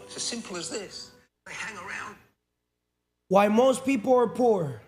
It's as simple as this. They hang around. Why most people are poor.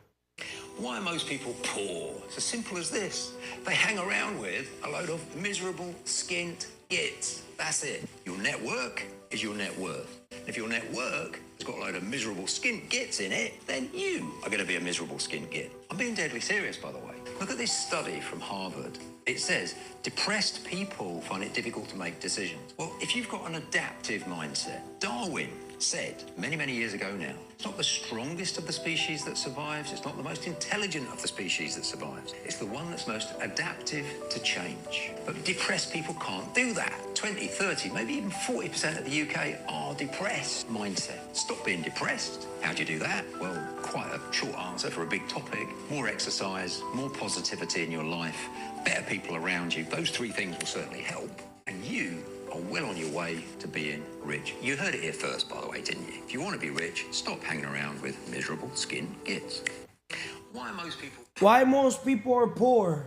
Why are most people poor? It's as simple as this. They hang around with a load of miserable, skint gits. That's it. Your network is your net worth. If your network has got a load of miserable skint gits in it, then you are going to be a miserable skint git. I'm being deadly serious, by the way. Look at this study from Harvard. It says depressed people find it difficult to make decisions. Well, if you've got an adaptive mindset, Darwin said many, many years ago now, it's not the strongest of the species that survives, it's not the most intelligent of the species that survives, it's the one that's most adaptive to change. But depressed people can't do that. 20, 30, maybe even 40% of the UK are depressed. Mindset. Stop being depressed. How do you do that? Well, quite a short answer for a big topic. More exercise, more positivity in your life, better people around you. Those three things will certainly help. And you are well on your way to being rich. You heard it here first, by the way, didn't you? If you want to be rich, stop hanging around with miserable skin gits. Why most people are poor.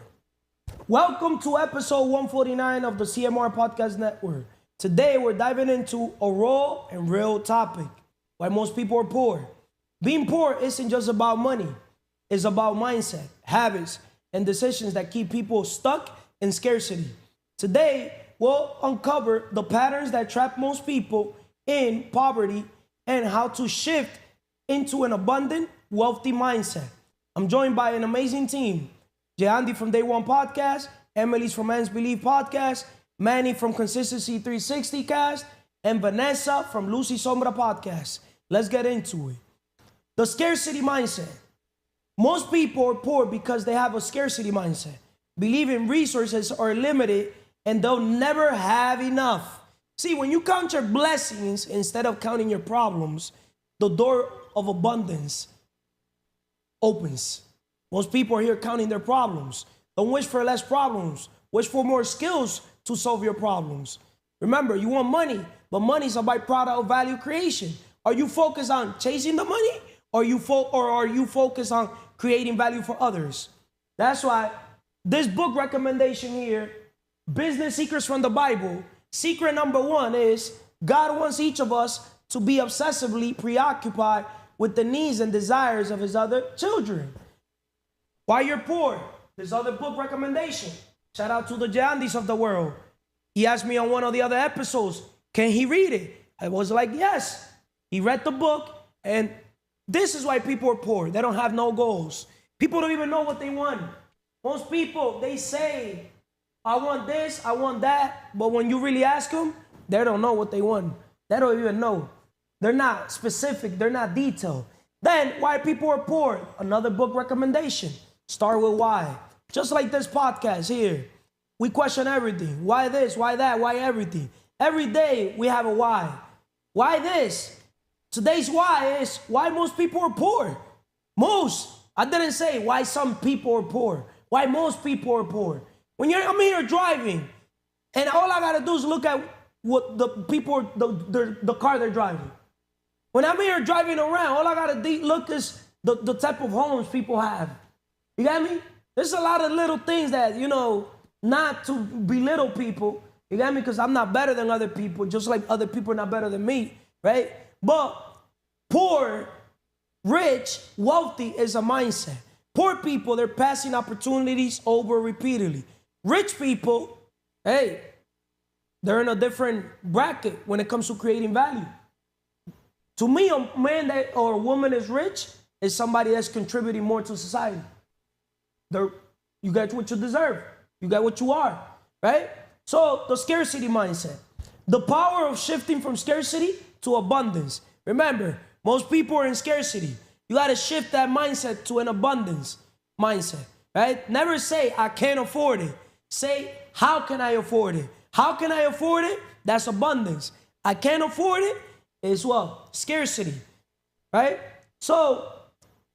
Welcome to episode 149 of the CMR Podcast Network. Today, we're diving into a raw and real topic. Why most people are poor. Being poor isn't just about money. It's about mindset, habits, and decisions that keep people stuck in scarcity. Today, we'll uncover the patterns that trap most people in poverty and how to shift into an abundant, wealthy mindset. I'm joined by an amazing team. Jeandy from Day One Podcast, Emely's from Men's Believe Podcast, Manny from Consistency 360 Cast, and Vanessa from Lucy Sombra Podcast. Let's get into it. The scarcity mindset. Most people are poor because they have a scarcity mindset, believing resources are limited and they'll never have enough. See, when you count your blessings instead of counting your problems, the door of abundance opens. Most people are here counting their problems. Don't wish for less problems. Wish for more skills to solve your problems. Remember, you want money, but money is a byproduct of value creation. Are you focused on chasing the money, or are you focused on creating value for others? That's why this book recommendation here, Business Secrets from the Bible, secret number one is God wants each of us to be obsessively preoccupied with the needs and desires of his other children. Why you're poor? This other book recommendation. Shout out to the Jeandys of the world. He asked me on one of the other episodes, can he read it? I was like, yes. He read the book, and this is why people are poor. They don't have no goals. People don't even know what they want. Most people, they say, I want this, I want that, but when you really ask them, they don't know what they want. They don't even know. They're not specific, they're not detailed. Then, why people are poor? Another book recommendation. Start with why. Just like this podcast here. We question everything. Why this? Why that? Why everything? Every day we have a why. Why this? Today's why is why most people are poor. Most. I didn't say why some people are poor. Why most people are poor. When I'm here driving, and all I gotta do is look at what the people, the car they're driving. When I'm here driving around, all I gotta look is the type of homes people have. You got me? There's a lot of little things that, not to belittle people. You got me? Because I'm not better than other people, just like other people are not better than me, right? But poor, rich, wealthy is a mindset. Poor people, they're passing opportunities over repeatedly. Rich people, hey, they're in a different bracket when it comes to creating value. To me, a man or a woman is rich is somebody that's contributing more to society. You get what you deserve. You get what you are, right? So the scarcity mindset. The power of shifting from scarcity to abundance. Remember, most people are in scarcity. You got to shift that mindset to an abundance mindset, right? Never say, I can't afford it. Say, how can I afford it? How can I afford it? That's abundance. I can't afford it is what? Scarcity, right? So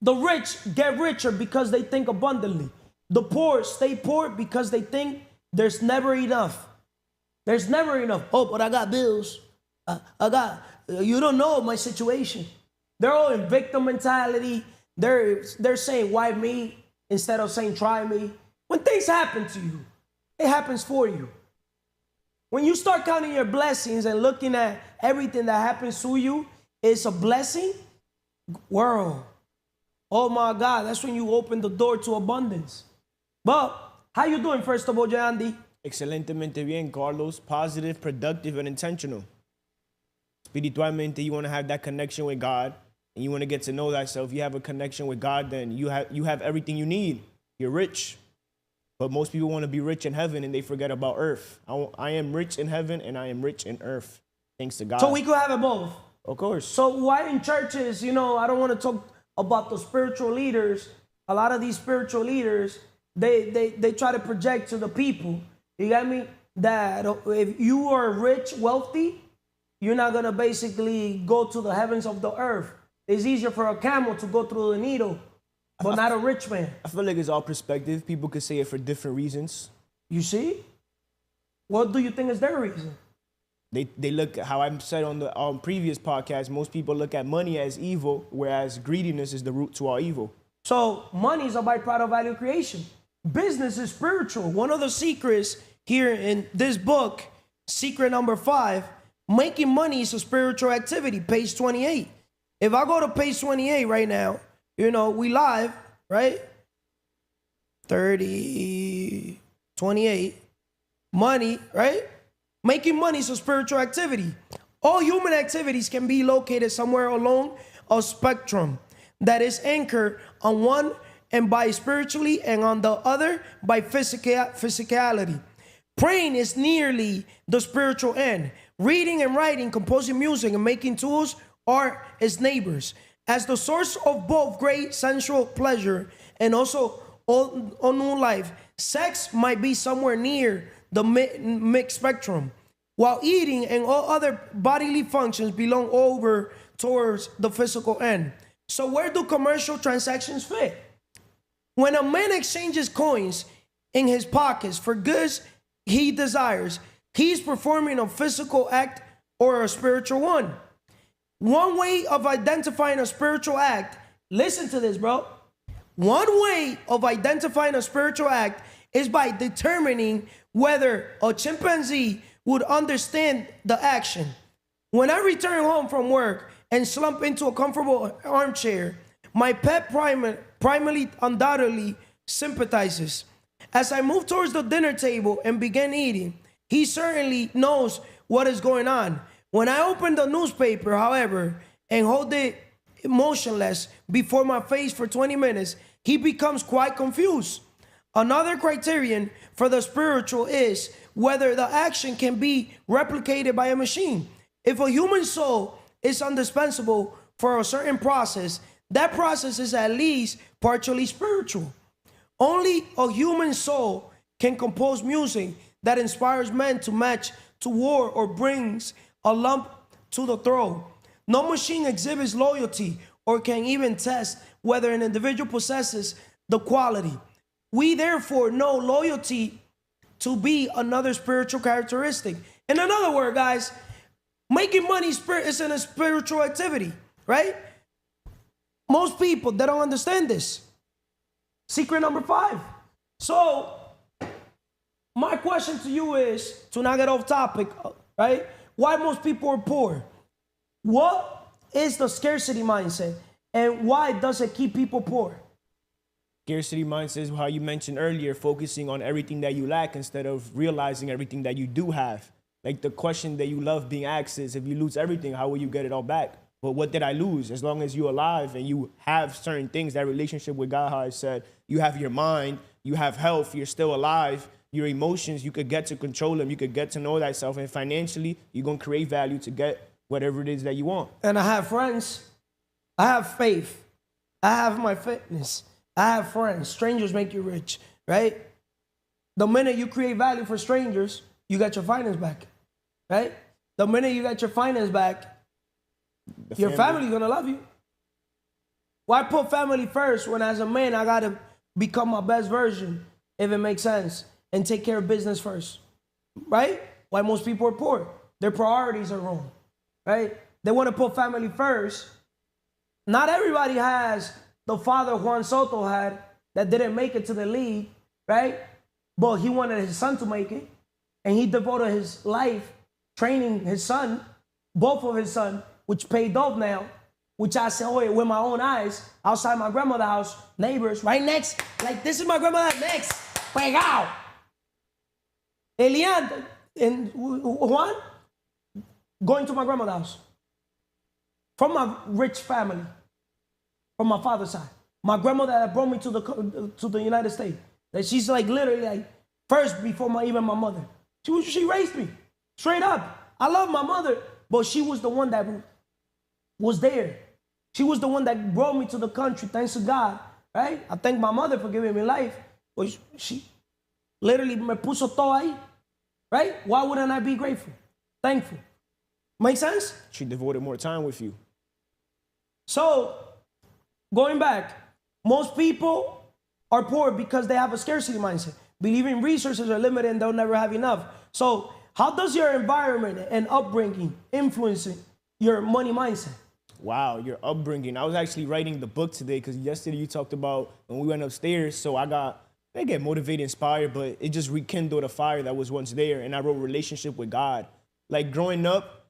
the rich get richer because they think abundantly. The poor stay poor because they think there's never enough. There's never enough. Oh, but I got bills. You don't know my situation. They're all in victim mentality. They're saying, why me? Instead of saying, try me. When things happen to you, it happens for you. when you start counting your blessings and looking at everything that happens to you, it's a blessing, world. Oh my God, that's when you open the door to abundance. But how you doing, first of all, Jeandy? Excelentemente bien, Carlos. Positive, productive, and intentional. Espiritualmente, you want to have that connection with God, and you want to get to know thyself. You have a connection with God, then you have everything you need. You're rich. But most people want to be rich in heaven, and they forget about earth. I am rich in heaven, and I am rich in earth, thanks to God. So we could have it both. Of course. So why in churches, I don't want to talk about the spiritual leaders. A lot of these spiritual leaders, they try to project to the people, you got me, that if you are rich, wealthy, you're not going to basically go to the heavens of the earth. It's easier for a camel to go through the needle, but not a rich man. I feel like it's all perspective. People could say it for different reasons. You see? What do you think is their reason? They look, how I said on the previous podcast, most people look at money as evil, whereas greediness is the root to all evil. So money is a byproduct of value creation. Business is spiritual. One of the secrets here in this book, secret number 5, making money is a spiritual activity, page 28. If I go to page 28 right now, we live, right? 30, 28, money, right? Making money is a spiritual activity. All human activities can be located somewhere along a spectrum that is anchored on one and by spiritually and on the other by physicality. Praying is nearly the spiritual end. Reading and writing, composing music, and making tools are its neighbors. As the source of both great sensual pleasure and also all new life, sex might be somewhere near the mixed spectrum, while eating and all other bodily functions belong over towards the physical end. So where do commercial transactions fit? When a man exchanges coins in his pockets for goods he desires, he's performing a physical act or a spiritual one. One way of identifying a spiritual act, listen to this, bro. One way of identifying a spiritual act is by determining whether a chimpanzee would understand the action. When I return home from work and slump into a comfortable armchair, my pet primarily undoubtedly sympathizes. As I move towards the dinner table and begin eating, he certainly knows what is going on. When I open the newspaper, however, and hold it motionless before my face for 20 minutes, he becomes quite confused. Another criterion for the spiritual is whether the action can be replicated by a machine. If a human soul is indispensable for a certain process, that process is at least partially spiritual. Only a human soul can compose music that inspires men to march to war or brings a lump to the throat. No machine exhibits loyalty or can even test whether an individual possesses the quality. We therefore know loyalty to be another spiritual characteristic. In another word, guys, making money is a spiritual activity, right? Most people, they don't understand this. Secret number 5. So, my question to you is, to not get off topic, right? Why most people are poor? What is the scarcity mindset? And why does it keep people poor? Scarcity mindset is how you mentioned earlier, focusing on everything that you lack instead of realizing everything that you do have. Like the question that you love being asked is, if you lose everything, how will you get it all back? But what did I lose? As long as you're alive and you have certain things, that relationship with God, how I said, you have your mind, you have health, you're still alive, your emotions, you could get to control them, you could get to know thyself, and financially, you're going to create value to get whatever it is that you want. And I have friends. I have faith. I have my fitness. I have friends. Strangers make you rich, right? The minute you create value for strangers, you got your finance back, right? The minute you got your finance back, your family's gonna love you. Why put family first when as a man I gotta become my best version, if it makes sense, and take care of business first, right? Why most people are poor. Their priorities are wrong, right? They want to put family first. Not everybody has the father Juan Soto had that didn't make it to the league, right? But he wanted his son to make it, and he devoted his life training his son, both of his son, which paid off now, which I saw it with my own eyes outside my grandmother's house, neighbors, right next. Like, this is my grandmother next. Pegao. Elian and Juan going to my grandmother's house. From my rich family, from my father's side. My grandmother that brought me to the United States. That she's like literally like first before even my mother. She raised me straight up. I love my mother, but she was the one that was there. She was the one that brought me to the country, thanks to God, right? I thank my mother for giving me life, but she literally me puso todo ahí, right? Why wouldn't I be grateful, thankful? Make sense? She devoted more time with you. So, going back, most people are poor because they have a scarcity mindset, believing resources are limited and they'll never have enough. So, how does your environment and upbringing influence your money mindset? Wow, your upbringing. I was actually writing the book today because yesterday you talked about when we went upstairs. So I get motivated, inspired, but it just rekindled a fire that was once there. And I wrote relationship with God. Like growing up,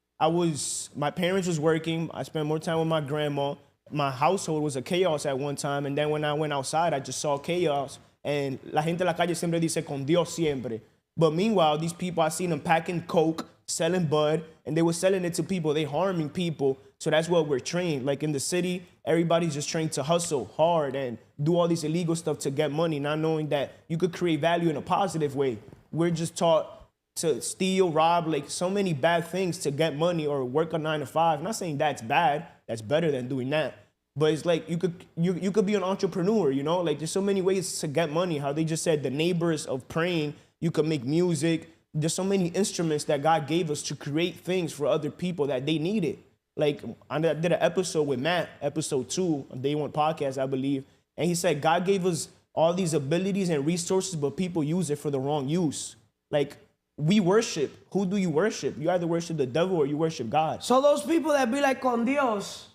my parents was working. I spent more time with my grandma. My household was a chaos at one time. And then when I went outside, I just saw chaos. And la gente en la calle siempre dice con Dios siempre. But meanwhile, these people, I seen them packing coke, selling bud, and they were selling it to people. They harming people. So that's what we're trained. Like in the city, everybody's just trained to hustle hard and do all this illegal stuff to get money, not knowing that you could create value in a positive way. We're just taught to steal, rob, like so many bad things to get money or work a 9 to 5. I'm not saying that's bad. That's better than doing that. But it's like you could be an entrepreneur, you know? Like there's so many ways to get money. How they just said the neighbors of praying, you could make music. There's so many instruments that God gave us to create things for other people that they needed. Like I did an episode with Matt, episode 2 on Day One podcast, I believe. And he said, God gave us all these abilities and resources, but people use it for the wrong use. Like we worship. Who do you worship? You either worship the devil or you worship God. So those people that be like con Dios,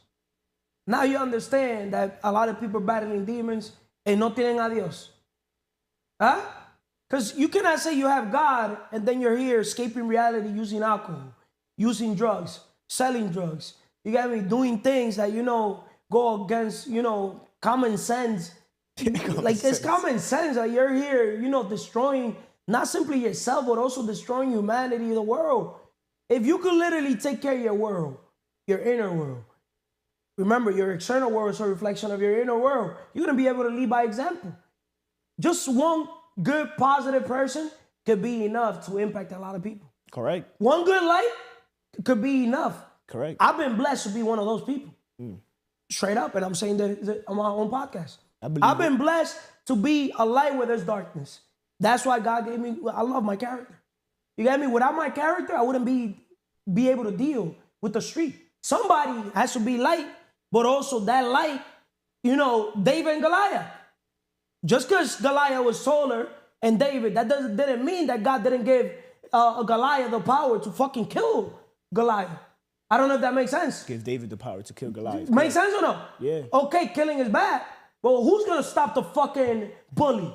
now you understand that a lot of people are battling demons and no tienen a Dios. Huh? Because you cannot say you have God and then you're here escaping reality using alcohol, using drugs, selling drugs. You got me doing things that, go against, common sense. It's common sense that you're here, destroying not simply yourself, but also destroying humanity, the world. If you could literally take care of your world, your inner world, remember your external world is a reflection of your inner world, you're going to be able to lead by example. Just one good, positive person could be enough to impact a lot of people. Correct. One good light could be enough. Correct. I've been blessed to be one of those people. Straight up, and I'm saying that on my own podcast. I've been blessed to be a light where there's darkness. That's why God gave me, I love my character. You get me? Without my character, I wouldn't be able to deal with the street. Somebody has to be light, but also that light, David and Goliath. Just because Goliath was taller and David, that didn't mean that God didn't give Goliath the power to fucking kill Goliath. I don't know if that makes sense. Give David the power to kill Goliath. Makes sense or no? Yeah. Okay, killing is bad. But who's going to stop the fucking bully?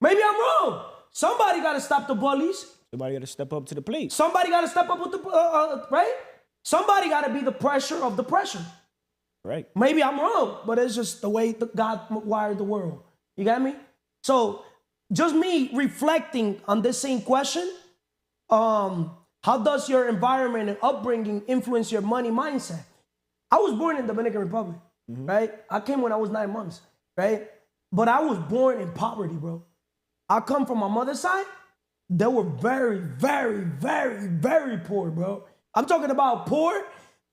Maybe I'm wrong. Somebody got to stop the bullies. Somebody got to step up to the plate. Somebody got to step up with the, right? Somebody got to be the pressure of the pressure. Right. Maybe I'm wrong, but it's just the way God wired the world. You got me? So just me reflecting on this same question, how does your environment and upbringing influence your money mindset? I was born in Dominican Republic, right? I came when I was 9 months, right? But I was born in poverty, bro. I come from my mother's side. They were very, very, very, very poor, bro. I'm talking about poor.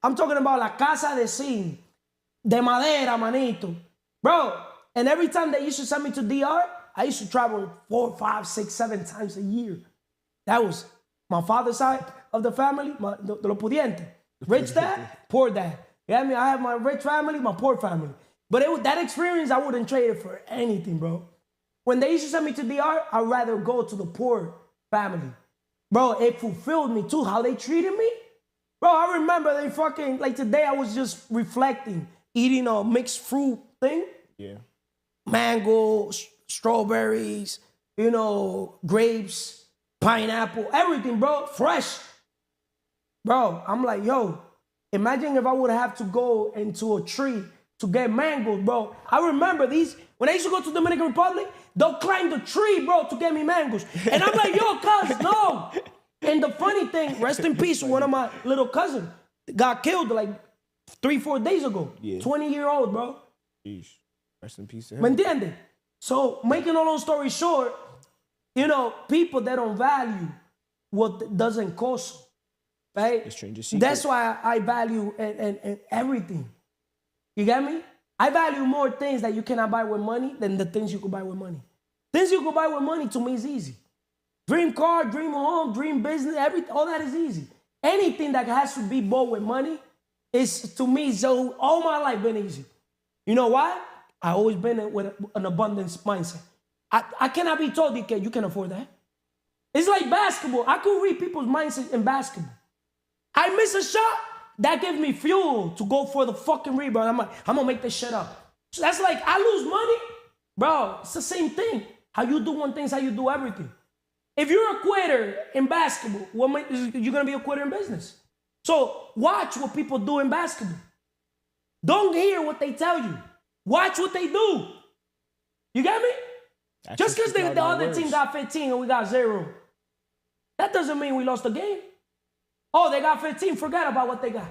I'm talking about la casa de zinc, de madera, manito. Bro, and every time they used to send me to DR, I used to travel 4, 5, 6, 7 times a year. That was my father's side of the family, de lo pudiente. Rich dad, poor dad. You know what I mean? I have my rich family, my poor family. But that experience, I wouldn't trade it for anything, bro. When they used to send me to DR, I'd rather go to the poor family. Bro, it fulfilled me too, how they treated me. Bro, I remember they fucking, like today I was just reflecting, eating a mixed fruit thing. Yeah. Mango, strawberries, grapes, pineapple, everything, bro, fresh. Bro, I'm like, yo, imagine if I would have to go into a tree to get mangoes, bro. I remember these, when I used to go to Dominican Republic, they'll climb the tree, bro, to get me mangoes. And I'm like, yo, cuz, no. And the funny thing, rest in peace, one of my little cousins got killed like 3-4 days ago. Yeah. 20-year-old, bro. Jeez. Rest in peace to ¿Me him. entiendes? So, making a long story short, you know, people that don't value what doesn't cost, right? That's why I value and everything. You get me? I value more things that you cannot buy with money than the things you could buy with money. Things you could buy with money to me is easy. Dream car, dream home, dream business, everything, all that is easy. Anything that has to be bought with money is, to me, so all my life been easy. You know why? I always been with an abundance mindset. I cannot be told you can afford that. It's like basketball. I could read people's mindsets in basketball. I miss a shot, that gives me fuel to go for the fucking rebound. I'm like, I'm gonna make this shit up. So that's like, I lose money, bro, it's the same thing. How you do one thing is how you do everything. If you're a quitter in basketball, you're gonna be a quitter in business. So watch what people do in basketball. Don't hear what they tell you. Watch what they do. You get me? Just because the other team got 15 and we got 0, that doesn't mean we lost the game. Oh, they got 15, forget about what they got.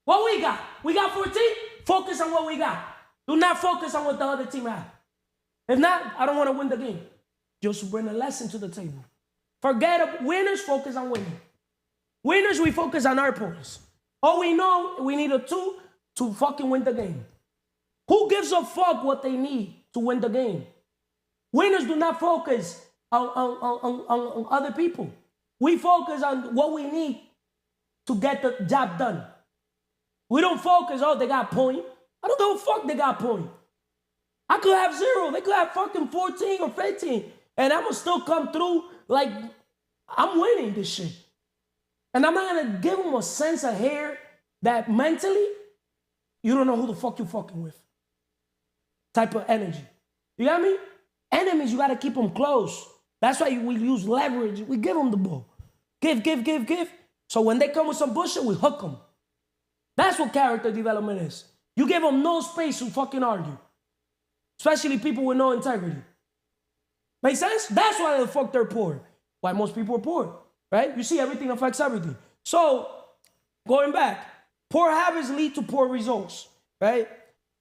What we got? We got 14? Focus on what we got. Do not focus on what the other team had. If not, I don't want to win the game. Just bring a lesson to the table. Forget winners, focus on winning. Winners, we focus on our points. All we know, we need a 2 to fucking win the game. Who gives a fuck what they need to win the game? Winners do not focus on other people. We focus on what we need to get the job done. We don't focus, oh, they got point. I don't give a fuck they got point. I could have 0. They could have fucking 14 or 15. And I'm going to still come through like I'm winning this shit. And I'm not going to give them a sense of hair that mentally, you don't know who the fuck you fucking with. Type of energy. You got me? Enemies, you got to keep them close. That's why we use leverage. We give them the ball. Give. So when they come with some bullshit, we hook them. That's what character development is. You give them no space to fucking argue. Especially people with no integrity. Make sense? That's why the fuck they're poor. Why most people are poor, right? You see, everything affects everything. So, going back, poor habits lead to poor results, right?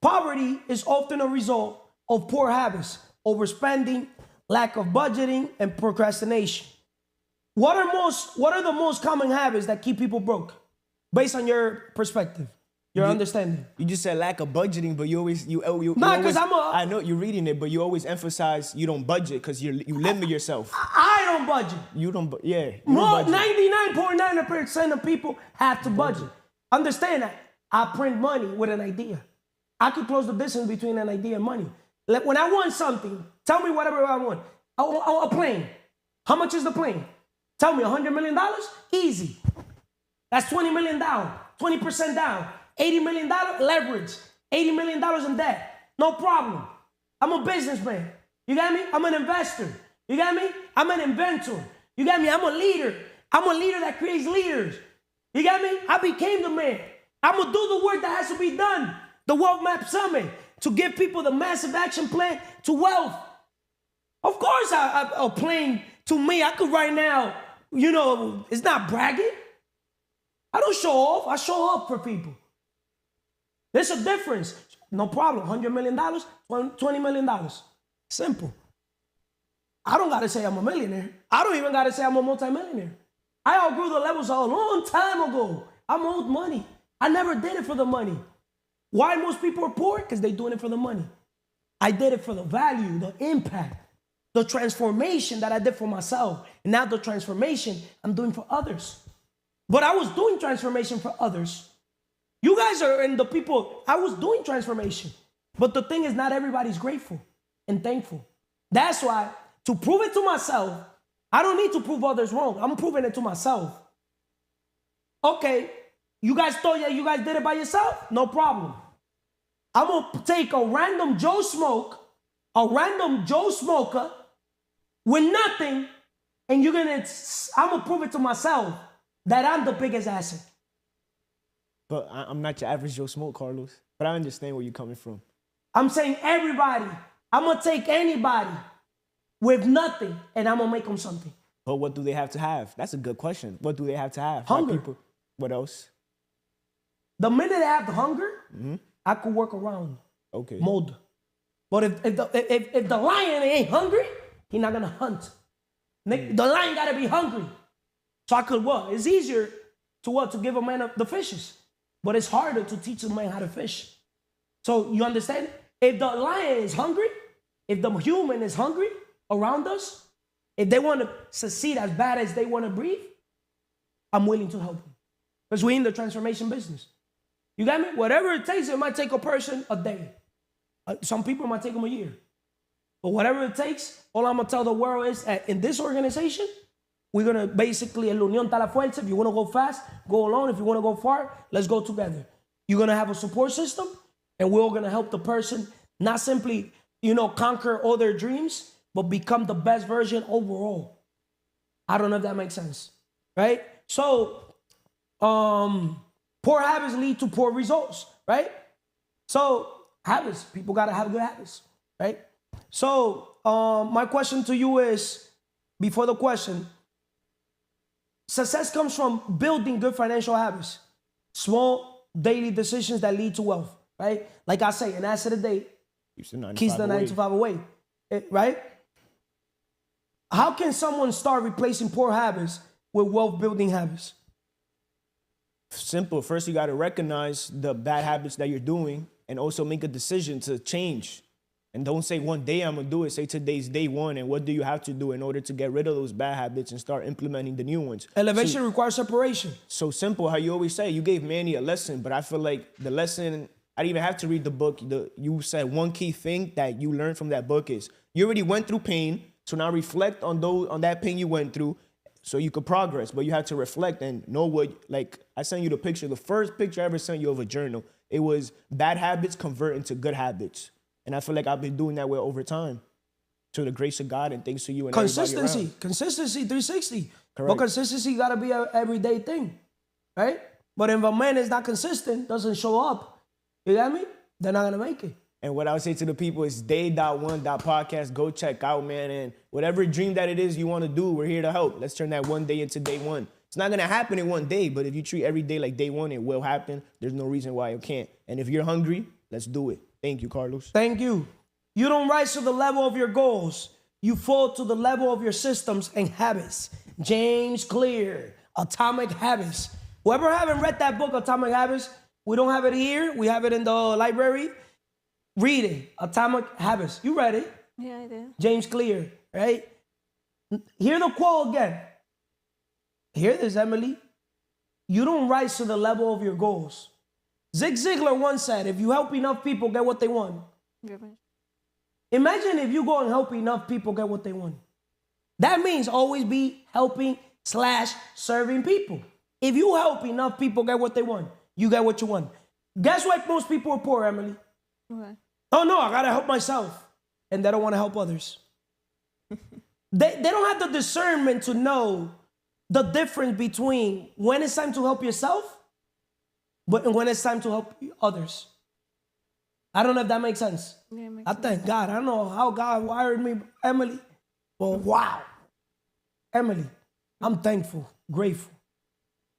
Poverty is often a result of poor habits, overspending, lack of budgeting, and procrastination. What are the most common habits that keep people broke, based on your perspective, your understanding? You just said lack of budgeting, but you Nah, because I know you're reading it, but you always emphasize you don't budget because you limit yourself. I don't budget. You don't, yeah. More 99.9% of people have to budget. Understand that. I print money with an idea. I could close the distance between an idea and money. Like when I want something, tell me whatever I want. I want a plane. How much is the plane? Tell me, $100 million? Easy. That's $20 million down, 20% down, $80 million leverage, $80 million in debt. No problem. I'm a businessman. You got me? I'm an investor. You got me? I'm an inventor. You got me? I'm a leader. I'm a leader that creates leaders. You got me? I became the man. I'm going to do the work that has to be done. The Wealth Map Summit, to give people the massive action plan to wealth. Of course, a plane, to me, I could right now, you know, it's not bragging. I don't show off. I show up for people. There's a difference. No problem. $100 million, $20 million. Simple. I don't got to say I'm a millionaire. I don't even got to say I'm a multimillionaire. I outgrew the levels a long time ago. I'm owed money. I never did it for the money. Why most people are poor? Because they're doing it for the money. I did it for the value, the impact, the transformation that I did for myself. And now the transformation I'm doing for others. But I was doing transformation for others. You guys are in the people, I was doing transformation. But the thing is, not everybody's grateful and thankful. That's why, to prove it to myself, I don't need to prove others wrong. I'm proving it to myself. Okay, you guys thought that you guys did it by yourself? No problem. I'm going to take a random Joe Smoker with nothing, And I'm gonna prove it to myself that I'm the biggest asset. But I'm not your average Joe Smoke, Carlos. But I understand where you're coming from. I'm saying everybody. I'm gonna take anybody with nothing and I'm gonna make them something. But what do they have to have? That's a good question. What do they have to have? Hunger. What else? The minute they have the hunger, I could work around. Okay. Mold. But if the lion ain't hungry, he's not gonna hunt. The lion gotta be hungry. So I could what? It's easier to what? To give a man the fishes. But it's harder to teach a man how to fish. So you understand? If the lion is hungry, if the human is hungry around us, if they want to succeed as bad as they want to breathe, I'm willing to help them. Because we're in the transformation business. You got me? Whatever it takes, it might take a person a day. Some people might take them a year. But whatever it takes, all I'm going to tell the world is that in this organization, we're going to basically, el unión está la fuerza. If you want to go fast, go alone. If you want to go far, let's go together. You're going to have a support system, and we're all going to help the person not simply, conquer all their dreams, but become the best version overall. I don't know if that makes sense, right? So, poor habits lead to poor results, right? So, habits, people got to have good habits, right? So, my question to you is, before the question, success comes from building good financial habits, small daily decisions that lead to wealth, right? Like I say, an asset a day keeps the 9 to 5 away, right? How can someone start replacing poor habits with wealth-building habits? Simple. First, you got to recognize the bad habits that you're doing and also make a decision to change. And don't say one day I'm going to do it. Say today's day one. And what do you have to do in order to get rid of those bad habits and start implementing the new ones? Elevation requires separation. So simple, how you always say. You gave Manny a lesson, but I feel like the lesson, I didn't even have to read the book. You said one key thing that you learned from that book is you already went through pain. So now reflect on that pain you went through so you could progress. But you have to reflect and know what, like I sent you the picture. The first picture I ever sent you of a journal, it was bad habits convert into good habits. And I feel like I've been doing that way over time. To the grace of God and thanks to you and consistency. Consistency 360. Correct. But consistency got to be an everyday thing, right? But if a man is not consistent, doesn't show up, you got me? They're not going to make it. And what I would say to the people is day.1.podcast. Go check out, man. And whatever dream that it is you want to do, we're here to help. Let's turn that one day into day one. It's not going to happen in one day, but if you treat every day like day one, it will happen. There's no reason why it can't. And if you're hungry, let's do it. Thank you, Carlos. Thank you. You don't rise to the level of your goals. You fall to the level of your systems and habits. James Clear, Atomic Habits. Whoever haven't read that book, Atomic Habits, we don't have it here. We have it in the library. Read it, Atomic Habits. You read it? Yeah, I did. James Clear, right? Hear the quote again. Hear this, Emely. You don't rise to the level of your goals. Zig Ziglar once said, if you help enough people get what they want. Imagine if you go and help enough people get what they want. That means always be helping / serving people. If you help enough people get what they want, you get what you want. Guess why most people are poor, Emely? Okay. Oh no, I gotta help myself. And they don't want to help others. they don't have the discernment to know the difference between when it's time to help yourself but when it's time to help others. I don't know if that makes sense. Yeah, makes I thank God. I don't know how God wired me, Emely, but wow. Emely, I'm thankful, grateful.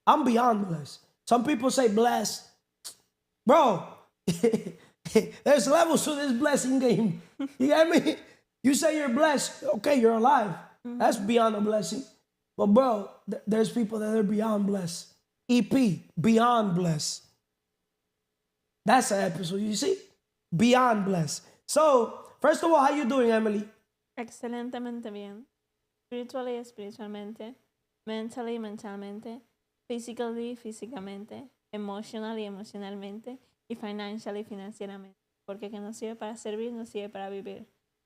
I'm beyond blessed. Some people say blessed. Bro, there's levels to this blessing game. You get me? You say you're blessed. Okay, you're alive. Mm-hmm. That's beyond a blessing. But bro, there's people that are beyond blessed. EP, beyond blessed. That's an episode, you see? Beyond blessed. So, first of all, how you doing, Emely? Excelentemente bien. Spiritually, espiritualmente. Mentally, mentalmente. Physically, físicamente. Emotionally, emocionalmente. Y financially, financieramente. Porque que no sirve para servir, no sirve para vivir.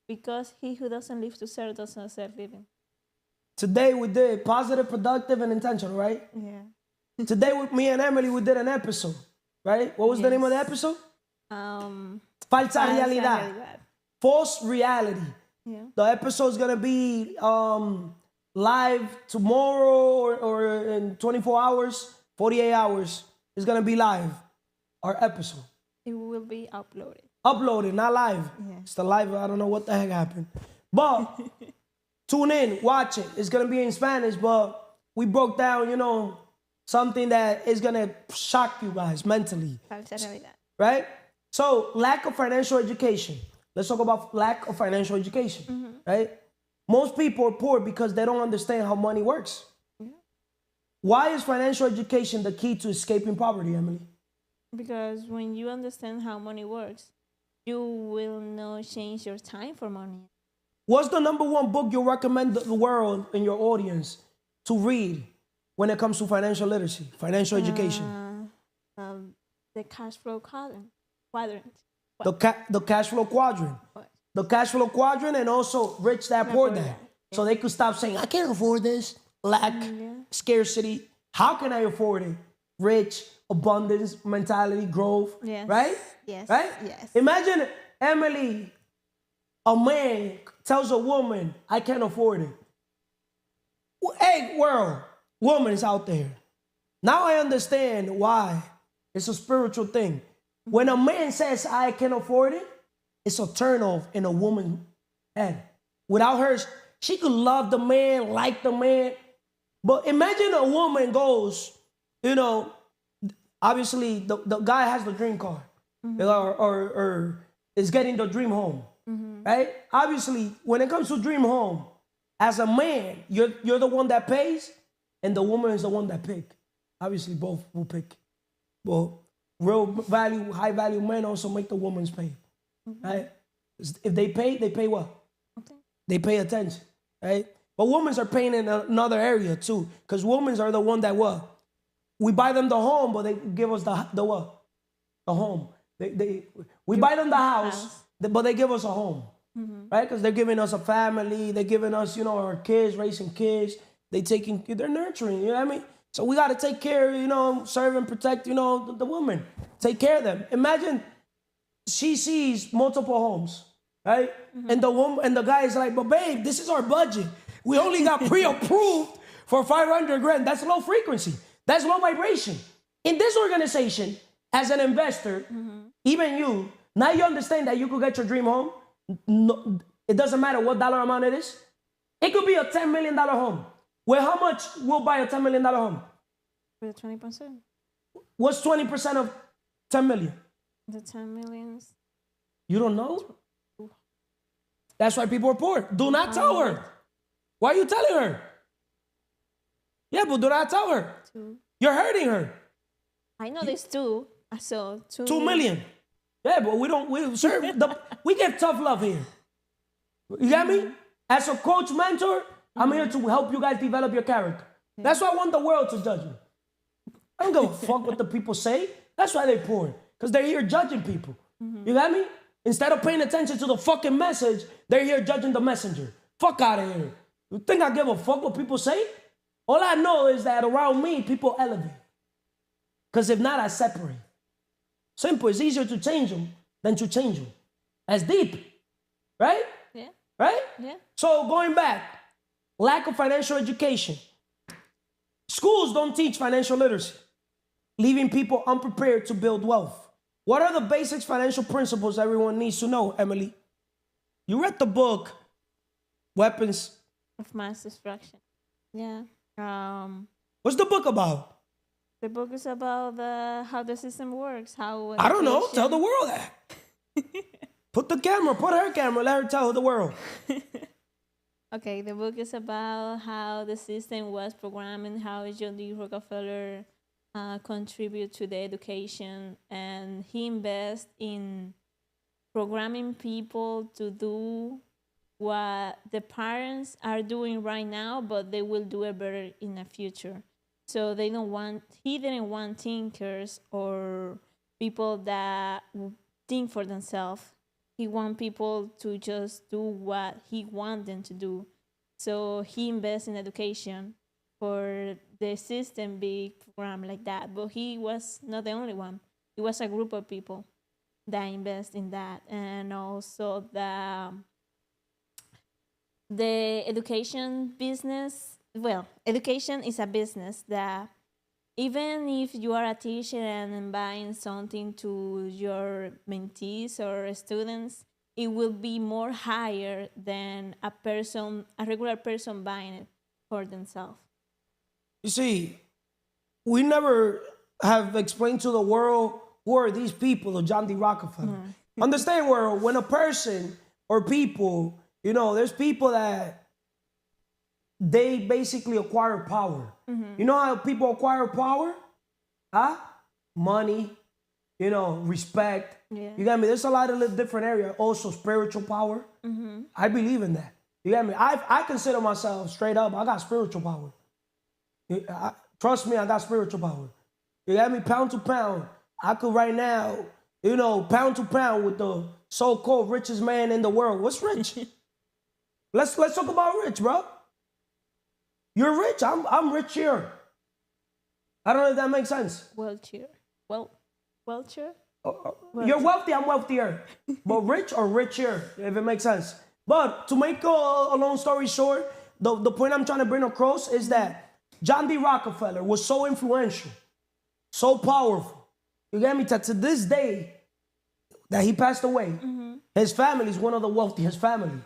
Because he who doesn't live to serve doesn't serve living. Today we did positive, productive, and intentional, right? Yeah. Today with me and Emely, we did an episode, right? What was the name of the episode? Falsa realidad. False reality. Yeah. The episode's gonna be live tomorrow or in 24 hours, 48 hours. It's going to be live, our episode. It will be uploaded. Uploaded, not live. Yeah. It's the live. I don't know what the heck happened. But tune in, watch it. It's going to be in Spanish, but we broke down, something that is going to shock you guys mentally. Falsa realidad. Right? So, lack of financial education. Let's talk about lack of financial education, right? Most people are poor because they don't understand how money works. Why is financial education the key to escaping poverty, Emily? Because when you understand how money works, you will not change your time for money. What's the number one book you recommend the world and your audience to read when it comes to financial literacy, financial education? The cash flow quadrant. The cash flow quadrant. What? The cash flow quadrant, and also Rich Dad Poor Dad. So they could stop saying, I can't afford this. Lack, scarcity. How can I afford it? Rich, abundance, mentality, growth. Yes. Right? Yes. Right? Yes. Imagine Emily, a man tells a woman, I can't afford it. Hey, world, woman is out there. Now I understand why it's a spiritual thing. When a man says, I can afford it, it's a turnoff in a woman's head. Without her, she could love the man, like the man. But imagine a woman goes, obviously the guy has the dream car or is getting the dream home, right? Obviously, when it comes to dream home, as a man, you're the one that pays and the woman is the one that pick. Obviously, both will pick. Well, real value, high value men also make the woman's pay, right? If they pay what? Okay. They pay attention, right? But women are paying in another area too, because women are the one that what? We buy them the home, but they give us the what? The home. We buy them the house, but they give us a home, right? Because they're giving us a family, they're giving us, our kids, raising kids. They're nurturing, you know what I mean? So we got to take care, serve and protect, the woman. Take care of them. Imagine she sees multiple homes, right? And the woman and the guy is like, but babe, this is our budget. We only got pre-approved for 500 grand. That's low frequency. That's low vibration. In this organization, as an investor, even you, now you understand that you could get your dream home. No, it doesn't matter what dollar amount it is. It could be a $10 million home. Well, how much will buy a $10 million home? With 20%. What's 20% of 10 million? The 10 millions. You don't know? That's why people are poor. Do not tell her. Why are you telling her? Yeah, but do not tell her. 2. You're hurting her. I know there's 2. So 2. 2 million. Yeah, but we give tough love here. You get me? As a coach mentor, I'm here to help you guys develop your character. That's why I want the world to judge me. I don't give a fuck what the people say. That's why they're poor. Because they're here judging people. You got me? Instead of paying attention to the fucking message, they're here judging the messenger. Fuck out of here. You think I give a fuck what people say? All I know is that around me, people elevate. Because if not, I separate. Simple. It's easier to change them than to change them. That's deep. Right? Yeah. Right? Yeah. So going back, lack of financial education. Schools don't teach financial literacy, leaving people unprepared to build wealth. What are the basic financial principles everyone needs to know, Emily? You read the book, Weapons Of Mass Destruction. Yeah. What's the book about? The book is about how the system works. I don't know. Tell the world that. Put her camera, let her tell the world. Okay, the book is about how the system was programmed and how Jeandy Rockefeller contribute to the education, and he invests in programming people to do what the parents are doing right now, but they will do it better in the future. So he didn't want thinkers or people that think for themselves. He want people to just do what he want them to do. So he invests in education for the system big program like that. But he was not the only one. It was a group of people that invest in that. And also the education business, well, education is a business that even if you are a teacher and buying something to your mentees or students, it will be more higher than a regular person buying it for themselves. You see, we never have explained to the world who are these people of John D. Rockefeller. Understand, world, when a person or people, there's people that they basically acquire power. You know how people acquire power? Huh? Money, respect. Yeah. You got me? There's a lot of different areas. Also spiritual power. I believe in that. You got me? I consider myself straight up, I got spiritual power. Trust me, I got spiritual power. You got me? Pound to pound. I could right now, pound to pound with the so-called richest man in the world. What's rich? Let's talk about rich, bro. You're rich. I'm richer. I don't know if that makes sense. Wealthier. Wealthier? You're wealthy. I'm wealthier. But rich or richer, if it makes sense. But to make a long story short, the point I'm trying to bring across is that John D. Rockefeller was so influential, so powerful. You get me? That to this day that he passed away, his family is one of the wealthiest family,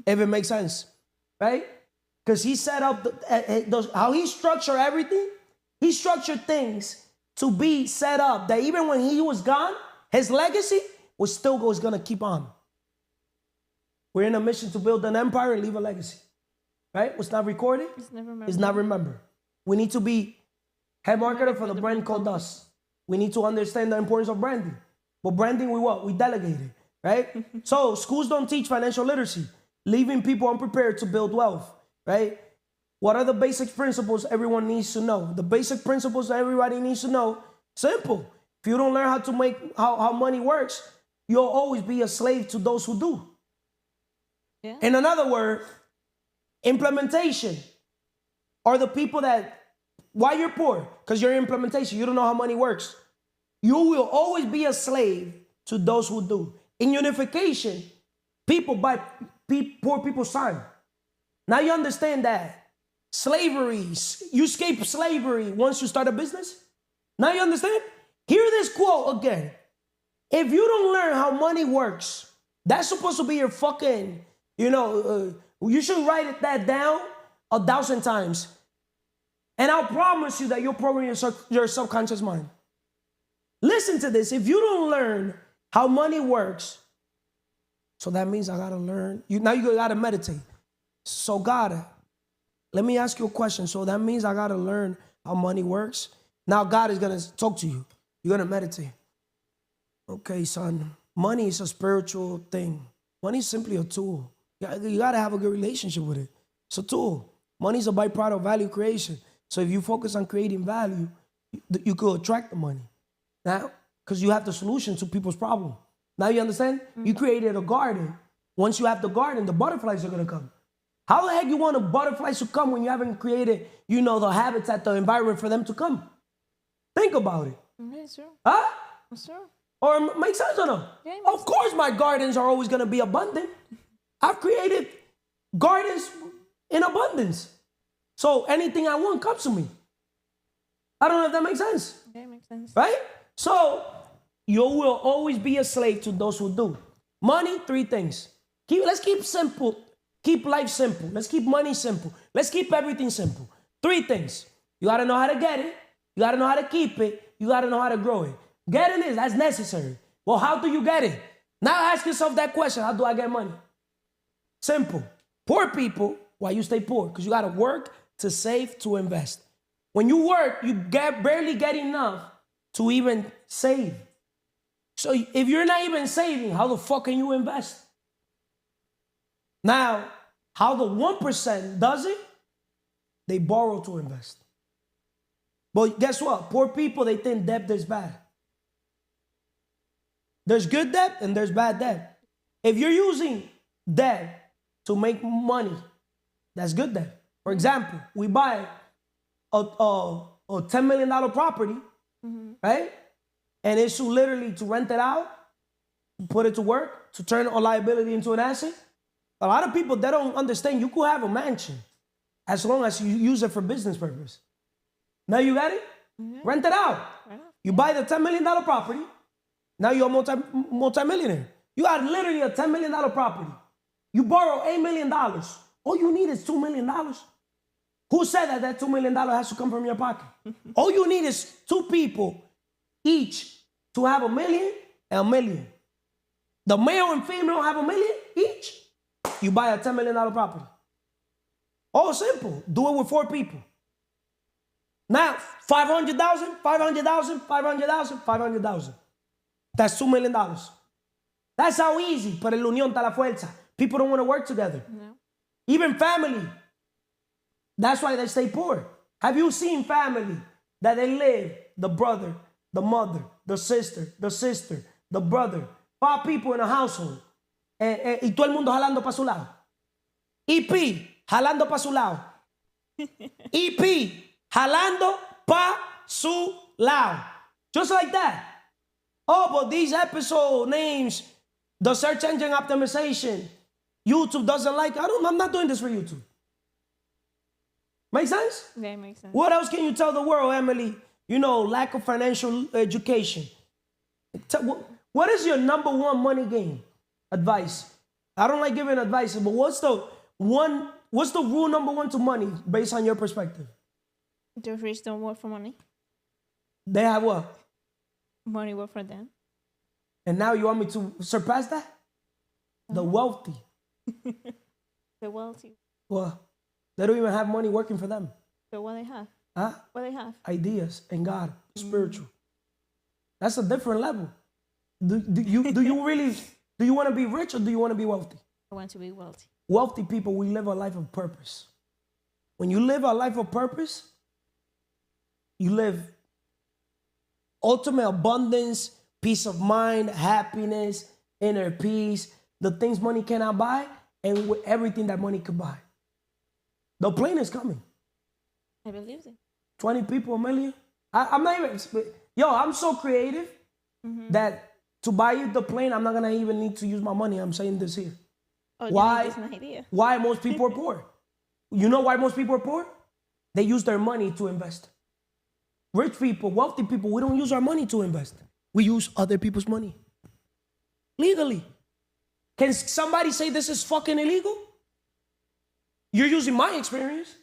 if it makes sense, right? Because he set up how he structured everything. He structured things to be set up that even when he was gone, his legacy was going to keep on. We're in a mission to build an empire and leave a legacy, right? What's not recorded is not remembered. We need to be head marketer for the brand called us. We need to understand the importance of branding. But branding, we delegate it, right? So schools don't teach financial literacy, leaving people unprepared to build wealth, right? What are the basic principles everyone needs to know? The basic principles that everybody needs to know, simple. If you don't learn how to make how money works, you'll always be a slave to those who do. Yeah. In another word, implementation are the people that, why you're poor? Because you're in implementation. You don't know how money works. You will always be a slave to those who do. In unification, people buy poor people's time. Now you understand that slavery, you escape slavery once you start a business. Now you understand? Hear this quote again. If you don't learn how money works, that's supposed to be your fucking, you should write that down 1,000 times. And I'll promise you that you'll program your subconscious mind. Listen to this. If you don't learn how money works, so that means I got to learn. Now you got to meditate. So God, let me ask you a question. So that means I got to learn how money works. Now God is going to talk to you. You're going to meditate. Okay, son. Money is a spiritual thing. Money is simply a tool. You got to have a good relationship with it. It's a tool. Money is a byproduct of value creation. So if you focus on creating value, you could attract the money. Now, because you have the solution to people's problem. Now you understand? You created a garden. Once you have the garden, the butterflies are going to come. How the heck you want the butterflies to come when you haven't created, the habitat, the environment for them to come? Think about it. Okay, sure. Huh? Sure. Or make sense or no? Yeah, of course my gardens are always going to be abundant. I've created gardens in abundance. So anything I want comes to me. I don't know if that makes sense. Okay, makes sense. Right? So you will always be a slave to those who do. Money, 3 things. Let's keep simple. Keep life simple. Let's keep money simple. Let's keep everything simple. 3 things. You got to know how to get it. You got to know how to keep it. You got to know how to grow it. Getting it, that's necessary. Well, how do you get it? Now ask yourself that question. How do I get money? Simple. Poor people, why you stay poor? Because you got to work to save, to invest. When you work, you barely get enough to even save. So if you're not even saving, how the fuck can you invest? Now, how the 1% does it? They borrow to invest. But guess what? Poor people, they think debt is bad. There's good debt and there's bad debt. If you're using debt to make money, that's good debt. For example, we buy a $10 million property, right? And it's literally to rent it out, put it to work, to turn a liability into an asset. A lot of people, they don't understand you could have a mansion as long as you use it for business purpose. Now you got it? Rent it out. You buy the $10 million property. Now you're a multi-millionaire. You got literally a $10 million property. You borrow $8 million. All you need is $2 million. Who said that $2 million has to come from your pocket? All you need is two people each to have $1 million and $1 million. The male and female have $1 million each. You buy a $10 million property. All simple. Do it with 4 people. Now, 500,000, 500,000, 500,000, 500,000. That's $2 million. That's how easy. Pero en la unión está la fuerza. People don't want to work together. No. Even family. That's why they stay poor. Have you seen family that they live, the brother, the mother, the sister, the brother, 5 people in a household, y todo el mundo jalando para su lado? EP, jalando para su lado. EP, jalando para su lado. Just like that. Oh, but these episode names, the search engine optimization, YouTube doesn't like. I'm not doing this for YouTube. Make sense? Yeah, it makes sense. What else can you tell the world, Emely? You know, lack of financial education. What is your number one money game advice? I don't like giving advice, but what's the rule number 1 to money based on your perspective? The rich don't work for money. They have what? Money work for them. And now you want me to surpass that? The wealthy. The wealthy. Well, they don't even have money working for them. So what they have? Huh? What they have? Ideas and God, spiritual. That's a different level. Do you want to be rich or do you want to be wealthy? I want to be wealthy. Wealthy people, we live a life of purpose. When you live a life of purpose, you live ultimate abundance, peace of mind, happiness, inner peace, the things money cannot buy, and with everything that money could buy. The plane is coming. I believe it. 20 people, $1 million. I'm not even, I'm so creative that to buy you the plane, I'm not gonna even need to use my money. I'm saying this here. Oh, Why? that's an idea. Why most people are poor? You know why most people are poor? They use their money to invest. Rich people, wealthy people, we don't use our money to invest. We use other people's money. Legally. Can somebody say this is fucking illegal? You're using my experience.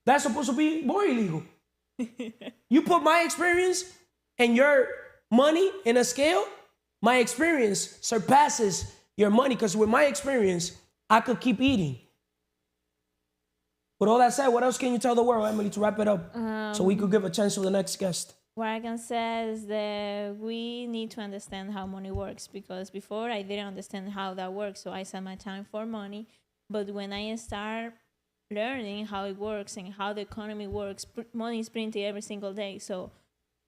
That's supposed to be more illegal. You put my experience and your money in a scale, my experience surpasses your money because with my experience, I could keep eating. With all that said, what else can you tell the world, Emely, to wrap it up so we could give a chance to the next guest? What I can say is that we need to understand how money works because before I didn't understand how that works, so I set my time for money. But when I start learning how it works and how the economy works, money is printed every single day. So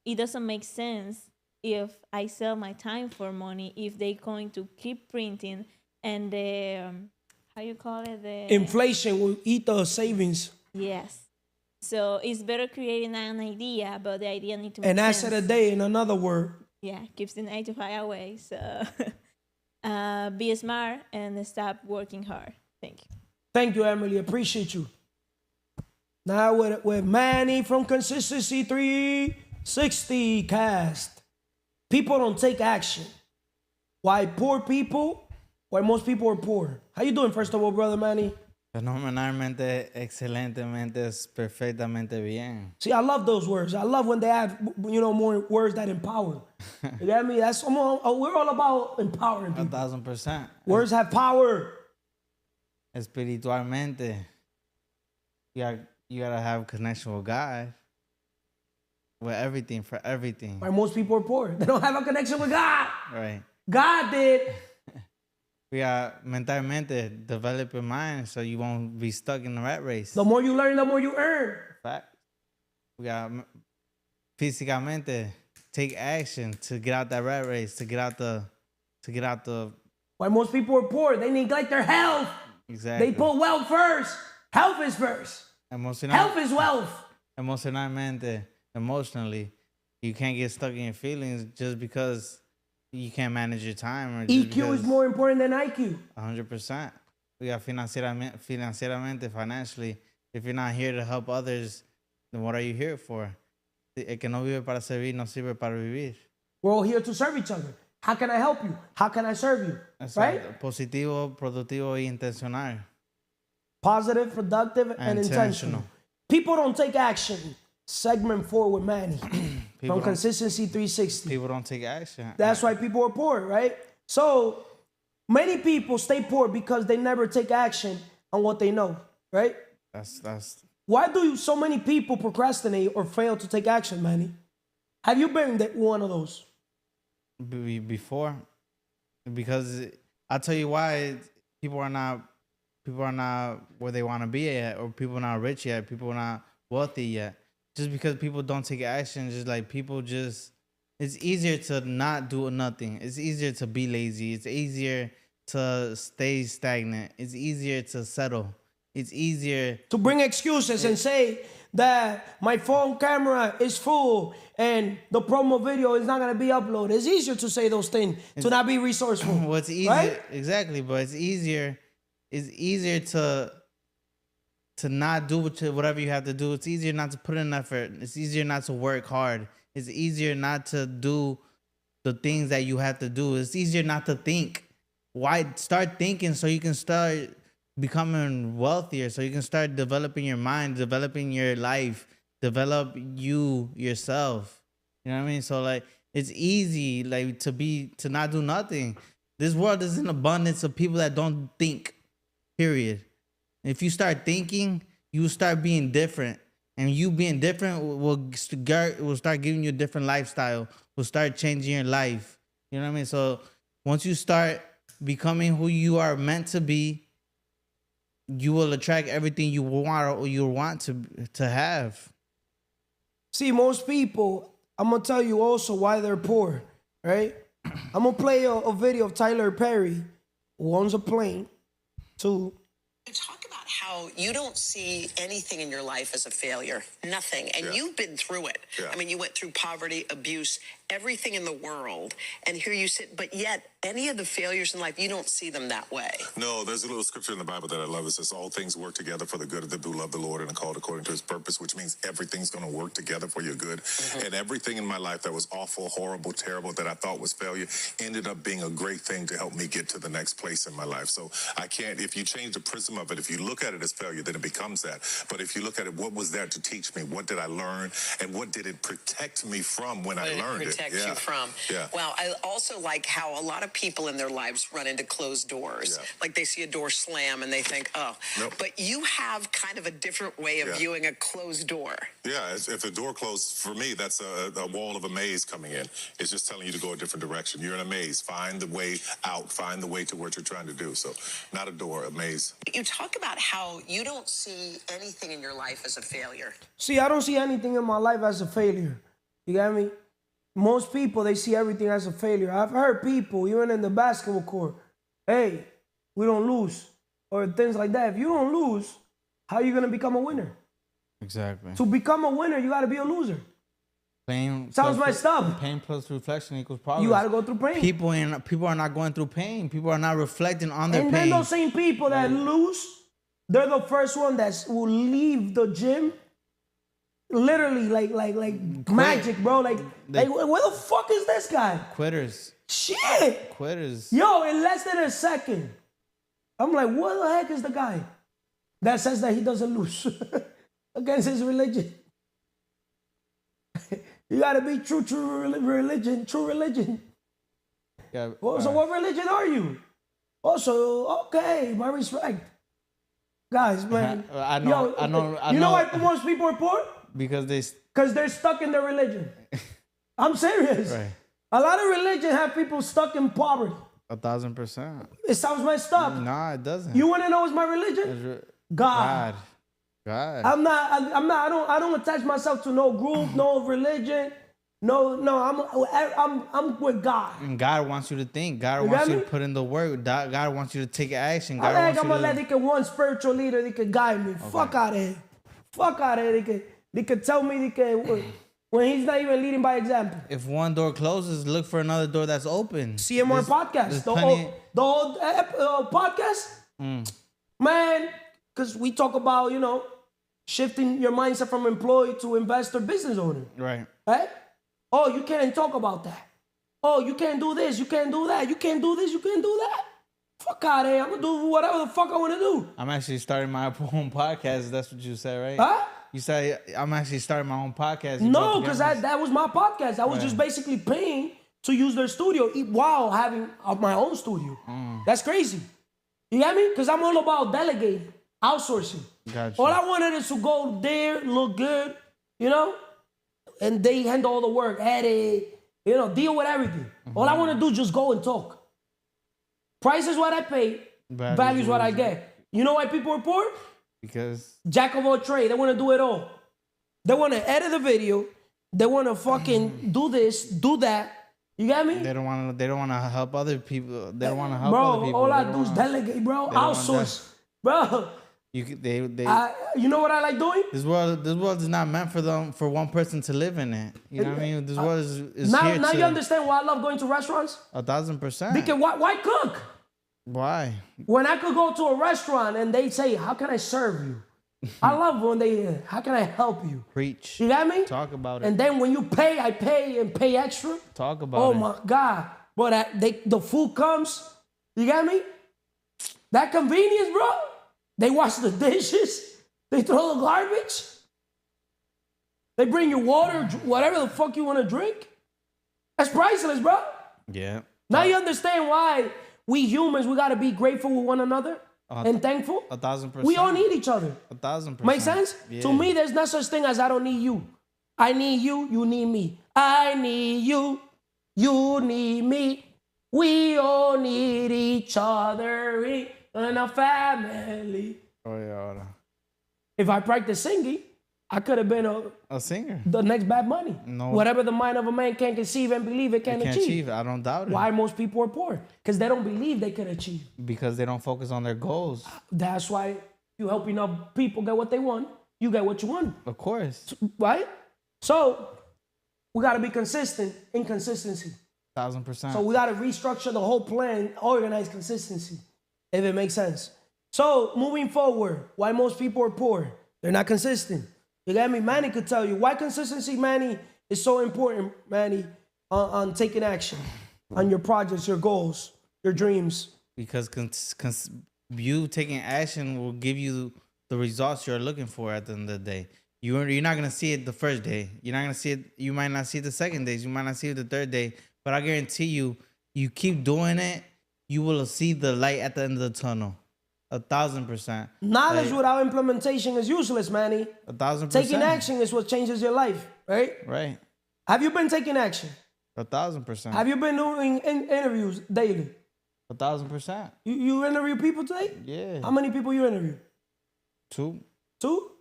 it doesn't make sense if I sell my time for money if they're going to keep printing and the, how you call it? The inflation will eat the savings. Yes. So it's better creating an idea, but the idea needs to make An sense. asset a day, in another word. Yeah, keeps the 9 to 5 away. So be smart and stop working hard. Thank you. Thank you, Emely. Appreciate you. Now with Manny from Consistency 360 Cast. People don't take action. Why most people are poor. How you doing, first of all, brother Manny? Fenomenalmente, excelentemente, perfectamente bien. See, I love those words. I love when they add, more words that empower. You get me? We're all about empowering people. 1,000%. Words have power. Espiritualmente, you gotta have connection with God. With everything, for everything. Why most people are poor. They don't have a connection with God. Right. God did. We are mentalmente develop your mind so you won't be stuck in the rat race. The more you learn, the more you earn. Fact. We got físicamente take action to get out that rat race, to get out the. Why most people are poor. They neglect their health. Exactly. They put wealth first. Health is first. Health is wealth. Emotionally, you can't get stuck in your feelings just because you can't manage your time. Or EQ is more important than IQ. 100%. financially, if you're not here to help others, then what are you here for? El que no vive para servir no sirve para vivir. We're all here to serve each other. How can I help you? How can I serve you? Right? Positivo, productivo y intencional. Positive, productive, and intentional. People don't take action. Segment 4 with Manny. From Consistency 360. People don't take action. That's why people are poor, right? So many people stay poor because they never take action on what they know, right? That's. Why do so many people procrastinate or fail to take action, Manny? Have you been one of those? Before, because I'll tell you why people are not where they want to be at, or people are not rich yet, people are not wealthy yet. Just because people don't take action, just like it's easier to not do nothing. It's easier to be lazy. It's easier to stay stagnant. It's easier to settle. It's easier to bring excuses and say that my phone camera is full and the promo video is not going to be uploaded. It's easier to say those things, to not be resourceful. Well, it's easier, right? Exactly, but it's easier to not do whatever you have to do. It's easier not to put in effort. It's easier not to work hard. It's easier not to do the things that you have to do. It's easier not to think. Why start thinking so you can start becoming wealthier, so you can start developing your mind, developing your life, develop yourself. You know what I mean? So like it's easy like to not do nothing. This world is in abundance of people that don't think. Period. If you start thinking, you start being different. And you being different will start giving you a different lifestyle, will start changing your life. You know what I mean? So once you start becoming who you are meant to be, you will attract everything you want to have. See, most people, I'm going to tell you also why they're poor, right? I'm going to play a video of Tyler Perry, who owns a plane, to... Talk about how you don't see anything in your life as a failure, nothing. And you've been through it. Yeah. I mean, you went through poverty, abuse, everything in the world. And here you sit, but yet any of the failures in life, you don't see them that way. No, there's a little scripture in the Bible that I love. It says, all things work together for the good of them who love the Lord and are called according to his purpose, which means everything's going to work together for your good. Mm-hmm. And everything in my life that was awful, horrible, terrible, that I thought was failure, ended up being a great thing to help me get to the next place in my life. So I can't, if you change the prism of it, if you look at it as failure, then it becomes that. But if you look at it, what was there to teach me? What did I learn? And what did it protect me from when I learned it? Protect you from. Yeah. Well, I also like how a lot of people in their lives run into closed doors. Yeah. Like they see a door slam and they think, oh. Nope. But you have kind of a different way of viewing a closed door. Yeah, if the door closed, for me, that's a wall of a maze coming in. It's just telling you to go a different direction. You're in a maze. Find the way out. Find the way to what you're trying to do. So not a door, a maze. You talk about how you don't see anything in your life as a failure. See, I don't see anything in my life as a failure. You got me? Most people, they see everything as a failure. I've heard people, even in the basketball court, hey, we don't lose, or things like that. If you don't lose, how are you going to become a winner? Exactly. To become a winner, you got to be a loser. Pain sounds messed up. Pain plus reflection equals progress. You got to go through pain. People are not going through pain. People are not reflecting on their pain. And then those same people that lose, they're the first one that will leave the gym. Literally, like magic, bro. Like, where the fuck is this guy? Quitters. Shit. Quitters. Yo, in less than a second. I'm like, what the heck is the guy that says that he doesn't lose against his religion? You gotta be true religion. Yeah. Well, so what religion are you? Also, okay, my respect. Guys, man. I know. You know why most people are poor? Because they're stuck in their religion. I'm serious. Right. A lot of religion have people stuck in poverty. 1,000%. It sounds messed up. Nah, it doesn't. You want to know what's my religion? God. I don't attach myself to no group, no religion. No, I'm with God. And God wants you to think. God wants you to put in the work. God wants you to take action. God I'm gonna let one spiritual leader that can guide me. Okay. Fuck out of here. Fuck out of here. They could tell me when he's not even leading by example. If one door closes, look for another door that's open. CMR podcast. The whole podcast. Man, because we talk about, shifting your mindset from employee to investor business owner. Right. Right? Oh, you can't talk about that. Oh, you can't do this, you can't do that, you can't do this, you can't do that. Fuck out of here. I'm gonna do whatever the fuck I wanna do. I'm actually starting my own podcast. That's what you said, right? Huh? You said I'm actually starting my own podcast. No, because that was my podcast. I was just basically paying to use their studio while having my own studio. That's crazy. You get me? Because I'm all about delegating, outsourcing. Gotcha. All I wanted is to go there, look good, and they handle all the work, edit, deal with everything. All I want to do is just go and talk. Price is what I pay, value is what I get. You know why people are poor? Because Jack of all trades. They want to do it all. They want to edit the video. They want to fucking do this, do that. You get me? they don't want to help other people. They don't want to help bro, other people. all I do is delegate, bro. Outsource. Bro. You know what I like doing? This world is not meant for one person to live in it. You know what I mean? This world is now here to, you understand why I love going to restaurants? 1,000%. Because why cook? Why? When I could go to a restaurant and they say, how can I serve you? I love when they, how can I help you? Preach. You got me? Talk about it. And then when you pay, I pay and pay extra. Talk about it. Oh my God. But the food comes, you got me? That convenience, bro. They wash the dishes. They throw the garbage. They bring you water, whatever the fuck you want to drink. That's priceless, bro. Yeah. Now you understand why we humans, we got to be grateful with one another and thankful. 1,000%. We all need each other. 1,000%. Make sense? Yeah. To me, there's no such thing as I don't need you. I need you, you need me. I need you, you need me. We all need each other in a family. Oh, yeah. If I practice singing, I could have been A singer. the next Bad Bunny. No. Whatever the mind of a man can't conceive and believe it can't achieve. I don't doubt it. Why most people are poor? Because they don't believe they can achieve. Because they don't focus on their goals. That's why you help enough people get what they want. You get what you want. Of course. Right? So we got to be consistent in consistency. 1,000%. So we got to restructure the whole plan, organize consistency, if it makes sense. So moving forward, why most people are poor? They're not consistent. You got me? Manny could tell you why consistency, Manny, is so important, Manny, on taking action, on your projects, your goals, your dreams. Because you taking action will give you the results you're looking for at the end of the day. You're not going to see it the first day. You're not going to see it. You might not see it the second day. You might not see it the third day. But I guarantee you, you keep doing it, you will see the light at the end of the tunnel. 1,000%. Knowledge without implementation is useless, Manny. 1,000%. Taking action is what changes your life, right? Right. Have you been taking action? 1,000%. Have you been doing interviews daily? 1,000%. You interview people today? Yeah. How many people you interview? 2. 2?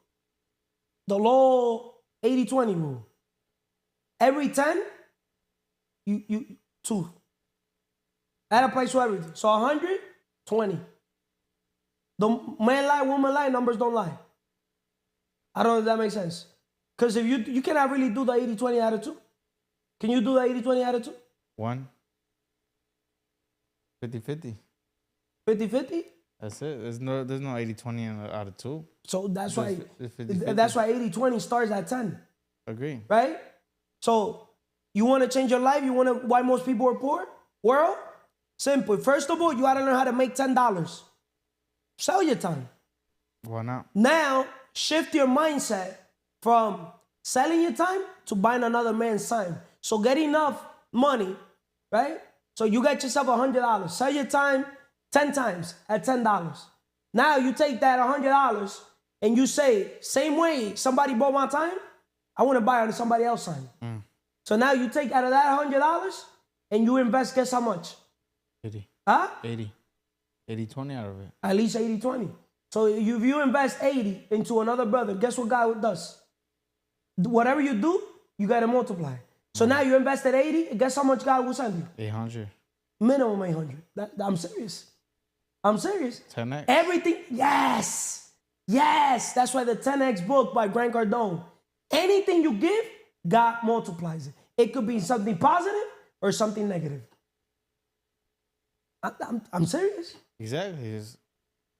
The low 80-20 rule. Every 10, you 2. That applies to everything. So 100, 20. The man lie, woman lie, numbers don't lie. I don't know if that makes sense. Because if you cannot really do the 80-20 out of 2. Can you do the 80-20 out of 2? 1. 50-50. 50-50? That's it. There's no 80-20 out of 2. So that's why It's 50-50. that's why 80-20 starts at 10. Agree. Right? So you want to change your life? You want to why most people are poor? World? Simple. First of all, you got to learn how to make $10. Sell your time. Why not? Now, shift your mindset from selling your time to buying another man's time. So get enough money, right? So you get yourself $100. Sell your time 10 times at $10. Now you take that $100 and you say, same way somebody bought my time, I want to buy on somebody else's time. So now you take out of that $100 and you invest, guess how much? 80. Huh? 80. 80-20 out of it. At least 80-20. So if you invest 80 into another brother, guess what God does? Whatever you do, you got to multiply. So now you invested 80, guess how much God will send you? 800. Minimum 800. I'm serious. I'm serious. 10x. Everything, yes. Yes. That's why the 10X book by Grant Cardone. Anything you give, God multiplies it. It could be something positive or something negative. I'm serious. Exactly.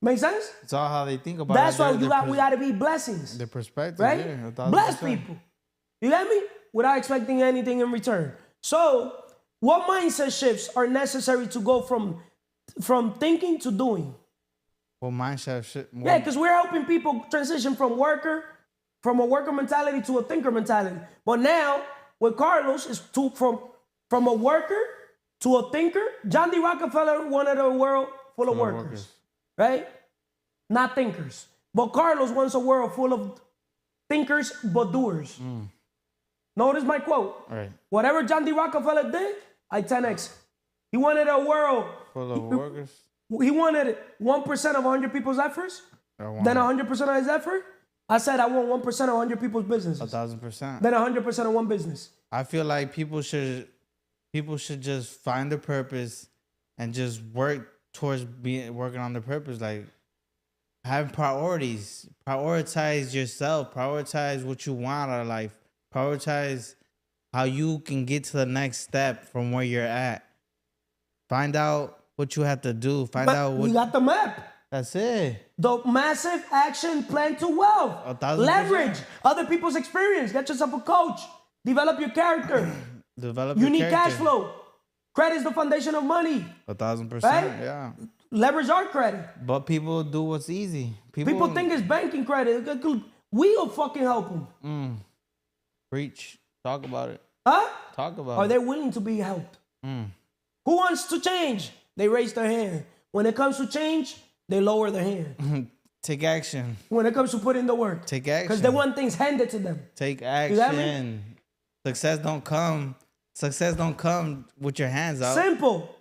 Make sense? It's all how they think about That's it. why we got to be blessings. Their perspective, Right? yeah, 1,000%. Bless people. You get me? Without expecting anything in return. So, what mindset shifts are necessary to go from thinking to doing? Well, mindset shit. Yeah, because we're helping people transition from a worker mentality to a thinker mentality. But now, with Carlos, is from a worker to a thinker. Jeandy Rockefeller wanted a world full of workers, right? Not thinkers. But Carlos wants a world full of thinkers but doers. Notice my quote. Right. Whatever Jeandy Rockefeller did, I 10x. He wanted a world Full of workers. He wanted 1% of 100 people's efforts, then 100% of his effort. I said I want 1% of 100 people's businesses. 1,000%. Then 100% of one business. I feel like people should just find a purpose and just work towards working on the purpose. Like, have priorities. Prioritize yourself. Prioritize what you want out of life. Prioritize how you can get to the next step from where you're at. Find out what you have to do. Find out what... We got the map. That's it. The massive action plan to wealth. 1,000%. Leverage other people's experience. Get yourself a coach. Develop your character. Develop You your need character. cash flow. Credit is the foundation of money. 1,000%. Right? Yeah. Leverage our credit. But people do what's easy. People think it's banking credit. We'll fucking help them. Preach. Talk about it. Huh? Talk about Are it. they willing to be helped? Who wants to change? They raise their hand. When it comes to change, they lower their hand. Take action. When it comes to putting the work. Take action. Because they want things handed to them. Take You got me? action. Success don't come with your hands out. Simple.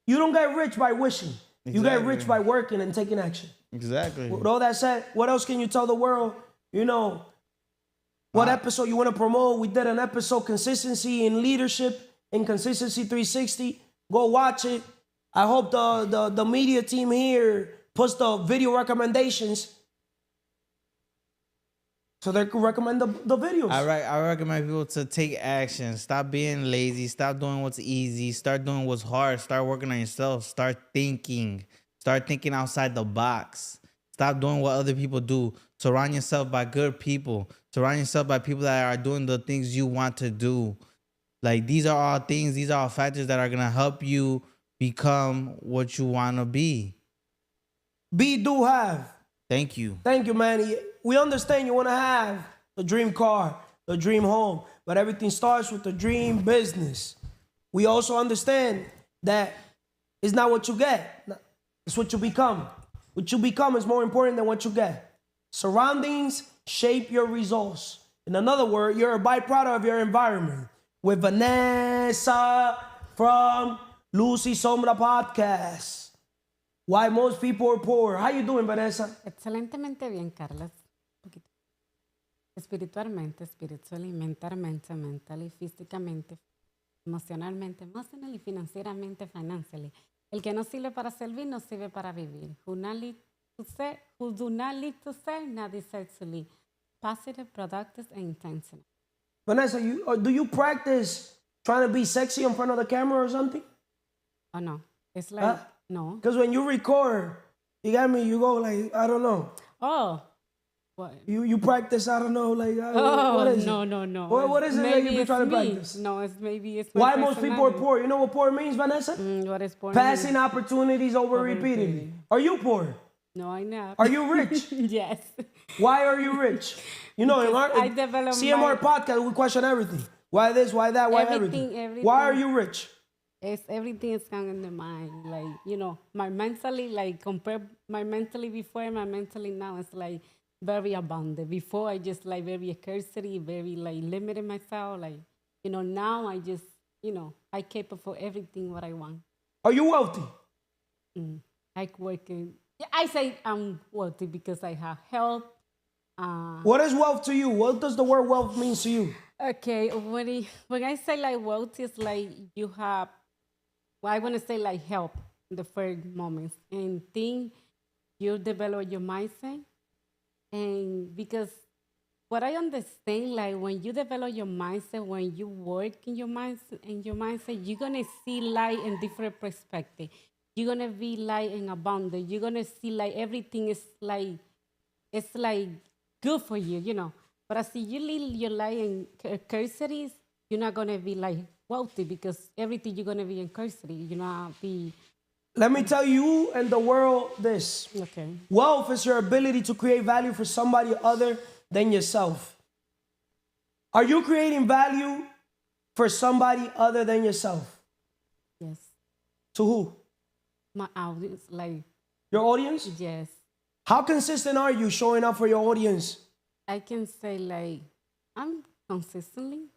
You don't get rich by wishing. You get Exactly. rich by working and taking action. Exactly. With all that said, what else can you tell the world? You know, what episode you want to promote? We did an episode, Consistency in Leadership, in Consistency 360. Go watch it. I hope the media team here puts the video recommendations so they can recommend the videos. I recommend people to take action. Stop being lazy. Stop doing what's easy. Start doing what's hard. Start working on yourself. Start thinking. Start thinking outside the box. Stop doing what other people do. Surround yourself by good people. Surround yourself by people that are doing the things you want to do. Like, these are all things, these are all factors that are going to help you become what you want to be. Be, do, have. Thank you. Thank you, Manny. We understand you want to have the dream car, the dream home, but everything starts with the dream business. We also understand that it's not what you get, it's what you become. What you become is more important than what you get. Surroundings shape your results. In another word, you're a byproduct of your environment. With Vanessa from Lucy Sombra Podcast. Why most people are poor. How you doing, Vanessa? Excelentemente bien, Carlos. Un poquito. Espiritualmente, spiritually, mentalmente, mentally, físicamente, emocionalmente, emotionally, financieramente, financially. El que no sirve para servir, no sirve para vivir. Who do not live to serve, not deserve to live. Positive, productive, and intentional. Vanessa, do you practice trying to be sexy in front of the camera or something? Oh, no. It's like, no. Because when you record, you got me, you go like, I don't know. Oh. What? You practice, I don't know, like, Oh, what is no, it? no. What is it that you be it's trying to me. practice? No, it's maybe it's Why most people are poor? You know what poor means, Vanessa? What is poor? Passing mean? opportunities over repeatedly. repeating. Are you poor? No, I'm not. Are you rich? Yes. Why are you rich? You know, in our I developed CMR podcast, we question everything. Why this, why that, why everything. Why are you rich? It's everything is coming in the mind. Like, you know, my mentally, like, compare my mentally before and my mentally now, it's like very abundant. Before, I just like very scarcity, very like limiting myself. Like, you know, now I just, you know, I capable for everything what I want. Are you wealthy? Like working. Yeah, I say I'm wealthy because I have health. What is wealth to you? What does the word wealth mean to you? Okay, when I say like wealth, it's like you have, well, I want to say like help in the first moments and think you develop your mindset. And because what I understand, like when you develop your mindset, when you work in your mindset, you're gonna see life in different perspective. you're gonna be like in abundance. You're gonna see like everything is like, it's like good for you, you know. But as you live your life in scarcity, you're not gonna be like wealthy because everything you're gonna be in scarcity. You're not be. Let me tell you and the world this. Okay. Wealth is your ability to create value for somebody other than yourself. Are you creating value for somebody other than yourself? Yes. To who? My audience, like. Your audience? Yes. How consistent are you showing up for your audience? I can say like I'm consistently,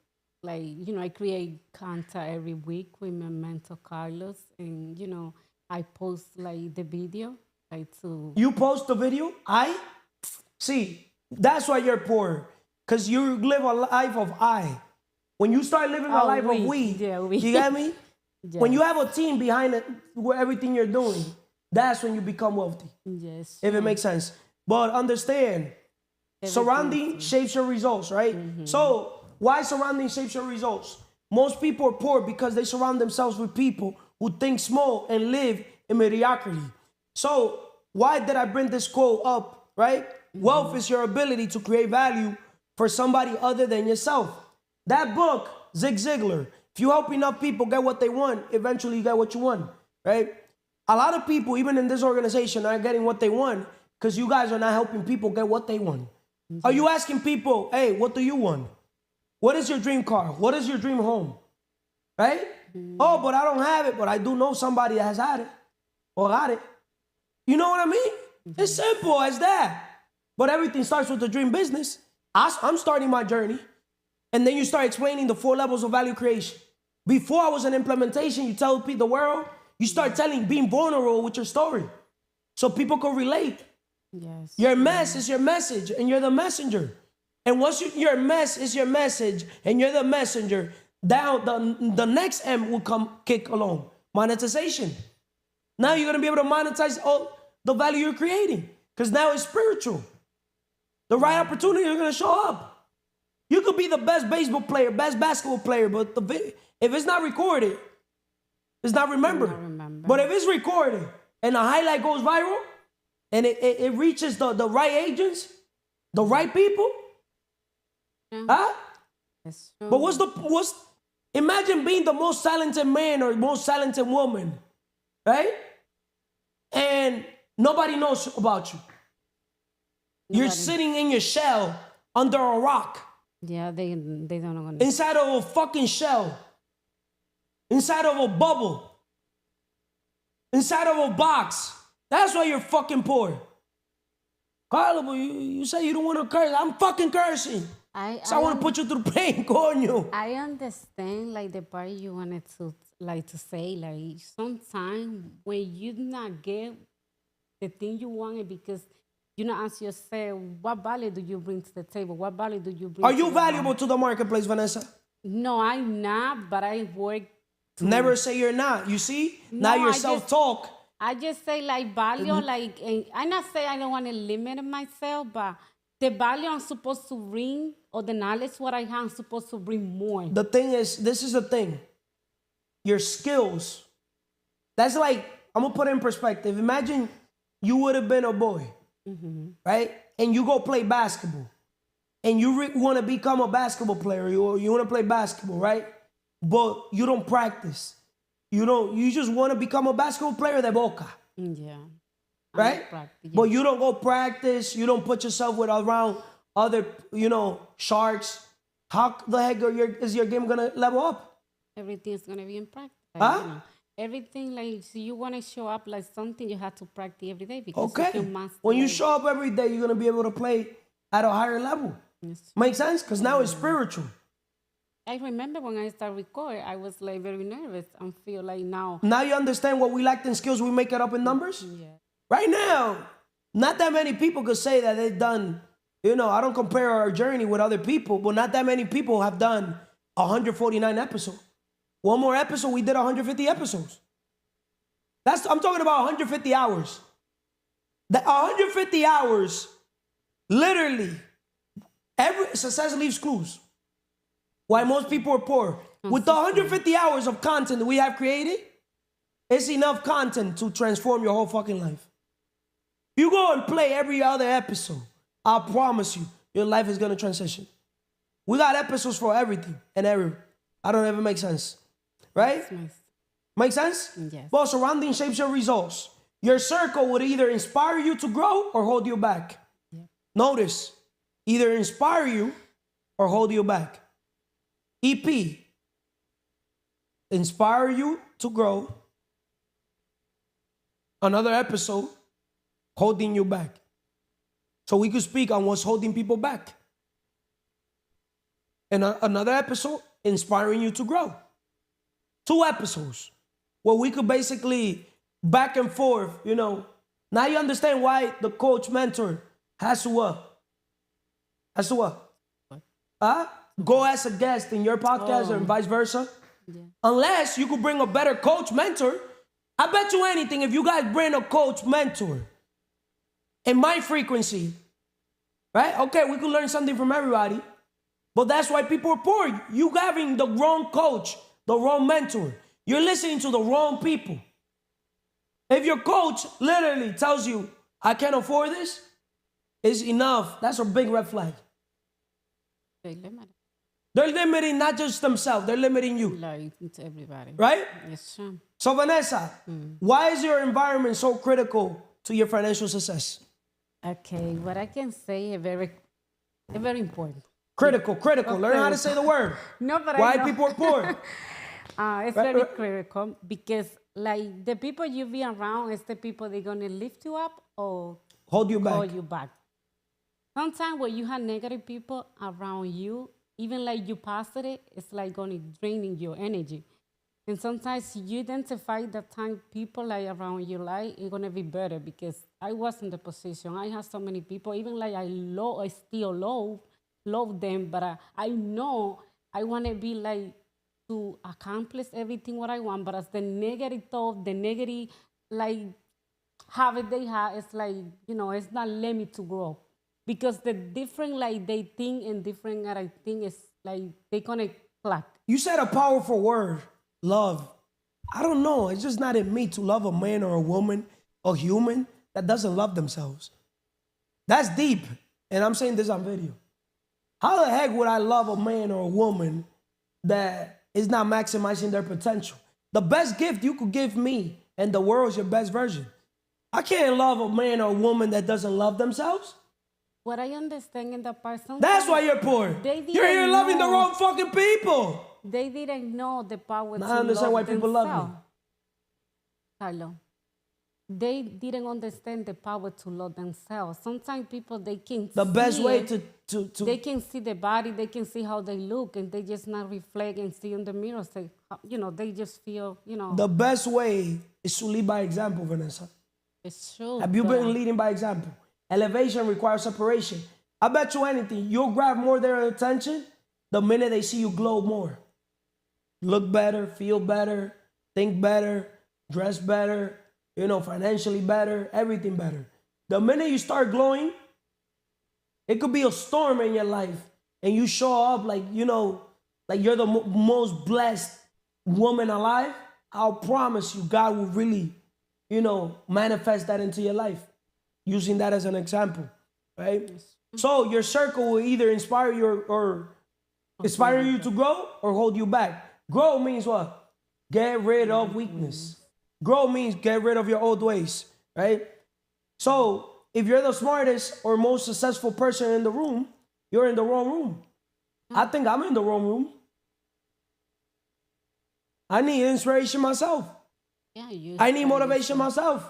like, you know, I create content every week with my mentor Carlos, and you know, I post like the video like to. You post the video? See, that's why you're poor. Because you live a life of I. When you start living a life of we, you get me? Yes. When you have a team behind it, where everything you're doing, that's when you become wealthy. Yes. If it makes sense. But understand, surrounding shapes your results, right? So why surrounding shapes your results? Most people are poor because they surround themselves with people who think small and live in mediocrity. So why did I bring this quote up, right? Wealth is your ability to create value for somebody other than yourself. That book, Zig Ziglar, if you help enough people get what they want, eventually you get what you want, right? A lot of people, even in this organization, are getting what they want because you guys are not helping people get what they want. Are you asking people, hey, what do you want? What is your dream car? What is your dream home? Right? Oh, but I don't have it, but I do know somebody that has had it or got it. You know what I mean? It's simple as that. But everything starts with the dream business. I'm starting my journey. And then you start explaining the 4 levels of value creation. Before I was in implementation, you tell the world, you start being vulnerable with your story. So people can relate. Yes. Your mess is your message, and you're the messenger. And once your mess is your message, and you're the messenger, down the next M will come kick along. Monetization. Now you're going to be able to monetize all the value you're creating. Because now it's spiritual. The right opportunity is going to show up. You could be the best baseball player, best basketball player, but if it's not recorded, it's not remembered. But if it's recorded and the highlight goes viral and it reaches the right agents, the right people, huh? But imagine being the most talented man or most talented woman, right? And nobody knows about you. You're sitting in your shell under a rock. Yeah, they don't know. Inside of a fucking shell. Inside of a bubble. Inside of a box. That's why you're fucking poor. Carla, you say you don't want to curse. I'm fucking cursing. I want to put you through pain, coño. I understand, like, the part you wanted to say, like, sometimes when you not get the thing you wanted because you not ask yourself, what value do you bring to the table? What value do you bring Are you valuable to the marketplace, Vanessa? No, I'm not, but I work. Never say you're not. You see? No, now you're self-talk. I just say, like, value, like, I not say I don't want to limit myself, but the value I'm supposed to bring or the knowledge what I have, I'm supposed to bring more. The thing is, this is the thing. Your skills. That's like, I'm going to put it in perspective. Imagine you would have been a boy, right? And you go play basketball. And you want to become a basketball player. You want to play basketball, right? But you don't practice. You just want to become a basketball player de boca. Yeah. Right? But you don't go practice. You don't put yourself around other, sharks. How the heck is your game going to level up? Everything's going to be in practice. Huh? Everything, like, so you want to show up like something, you have to practice every day. Because okay. You can master, when you show up every day, you're going to be able to play at a higher level. Yes. Make sense? Because now it's spiritual. I remember when I started recording, I was like very nervous and feel like now. Now you understand what we lacked in skills, we make it up in numbers? Yeah. Right now, not that many people could say that they've done, I don't compare our journey with other people, but not that many people have done 149 episodes. One more episode, we did 150 episodes. I'm talking about 150 hours. The 150 hours, literally, every success leaves clues. Why most people are poor. With the 150 hours of content that we have created, it's enough content to transform your whole fucking life. You go and play every other episode, I promise you, your life is gonna transition. We got episodes for everything and everywhere. I don't ever make sense, right? Make sense? Yes. Well, surrounding shapes your results. Your circle would either inspire you to grow or hold you back. Yep. Notice, either inspire you or hold you back. EP, inspire you to grow. Another episode, holding you back. So we could speak on what's holding people back. And another episode, inspiring you to grow. 2 episodes where we could basically back and forth, you know. Now you understand why the coach mentor has to what? Has to what? Go as a guest in your podcast and vice versa. Yeah. Unless you could bring a better coach mentor. I bet you anything, if you guys bring a coach mentor in my frequency, right? Okay, we could learn something from everybody. But that's why people are poor. You having the wrong coach, the wrong mentor. You're listening to the wrong people. If your coach literally tells you, I can't afford this, it's enough. That's a big red flag. They're limiting not just themselves, they're limiting you. Like to everybody. Right? Yes, sure. So Vanessa, why is your environment so critical to your financial success? Okay, what I can say is very important. Critical. Learn how to say the word. No, but Why I know. people are poor. It's very critical because like the people you be around is the people they're gonna lift you up or Hold you back. hold you back. Sometimes when you have negative people around you, even like you positive, it's like gonna draining your energy. And sometimes you identify the time people like around you like it's gonna be better because I was in the position. I have so many people, even like I still love them, but I know I wanna be like to accomplish everything what I want, but as the negative thought, the negative like habit they have, it's like, you know, it's not let me to grow. Because the different like they think and different I think is like they gonna clack. You said a powerful word, love. I don't know. It's just not in me to love a man or a woman, a human that doesn't love themselves. That's deep. And I'm saying this on video. How the heck would I love a man or a woman that is not maximizing their potential? The best gift you could give me and the world is your best version. I can't love a man or a woman that doesn't love themselves. What I understand in the person. That's why you're poor. You're here loving the wrong fucking people. They didn't know the power to I understand why people love me. Carlo. They didn't understand the power to love themselves. Sometimes people, they can The best way to they can see the body, they can see how they look, and they just not reflect and see in the mirror, say, you know, they just feel, you know. The best way is to lead by example, Vanessa. It's true. Have you been leading by example? Elevation requires separation. I bet you anything, you'll grab more their attention the minute they see you glow more. Look better, feel better, think better, dress better, you know, financially better, everything better. The minute you start glowing, it could be a storm in your life and you show up like, you know, like you're the most blessed woman alive. I'll promise you God will really, you know, manifest that into your life using that as an example, right? So your circle will either inspire you or inspire you to grow or hold you back. Grow means what? Get rid of weakness. Grow means get rid of your old ways, right? So if you're the smartest or most successful person in the room, you're in the wrong room. I think I'm in the wrong room. I need inspiration myself. Yeah, I need motivation myself.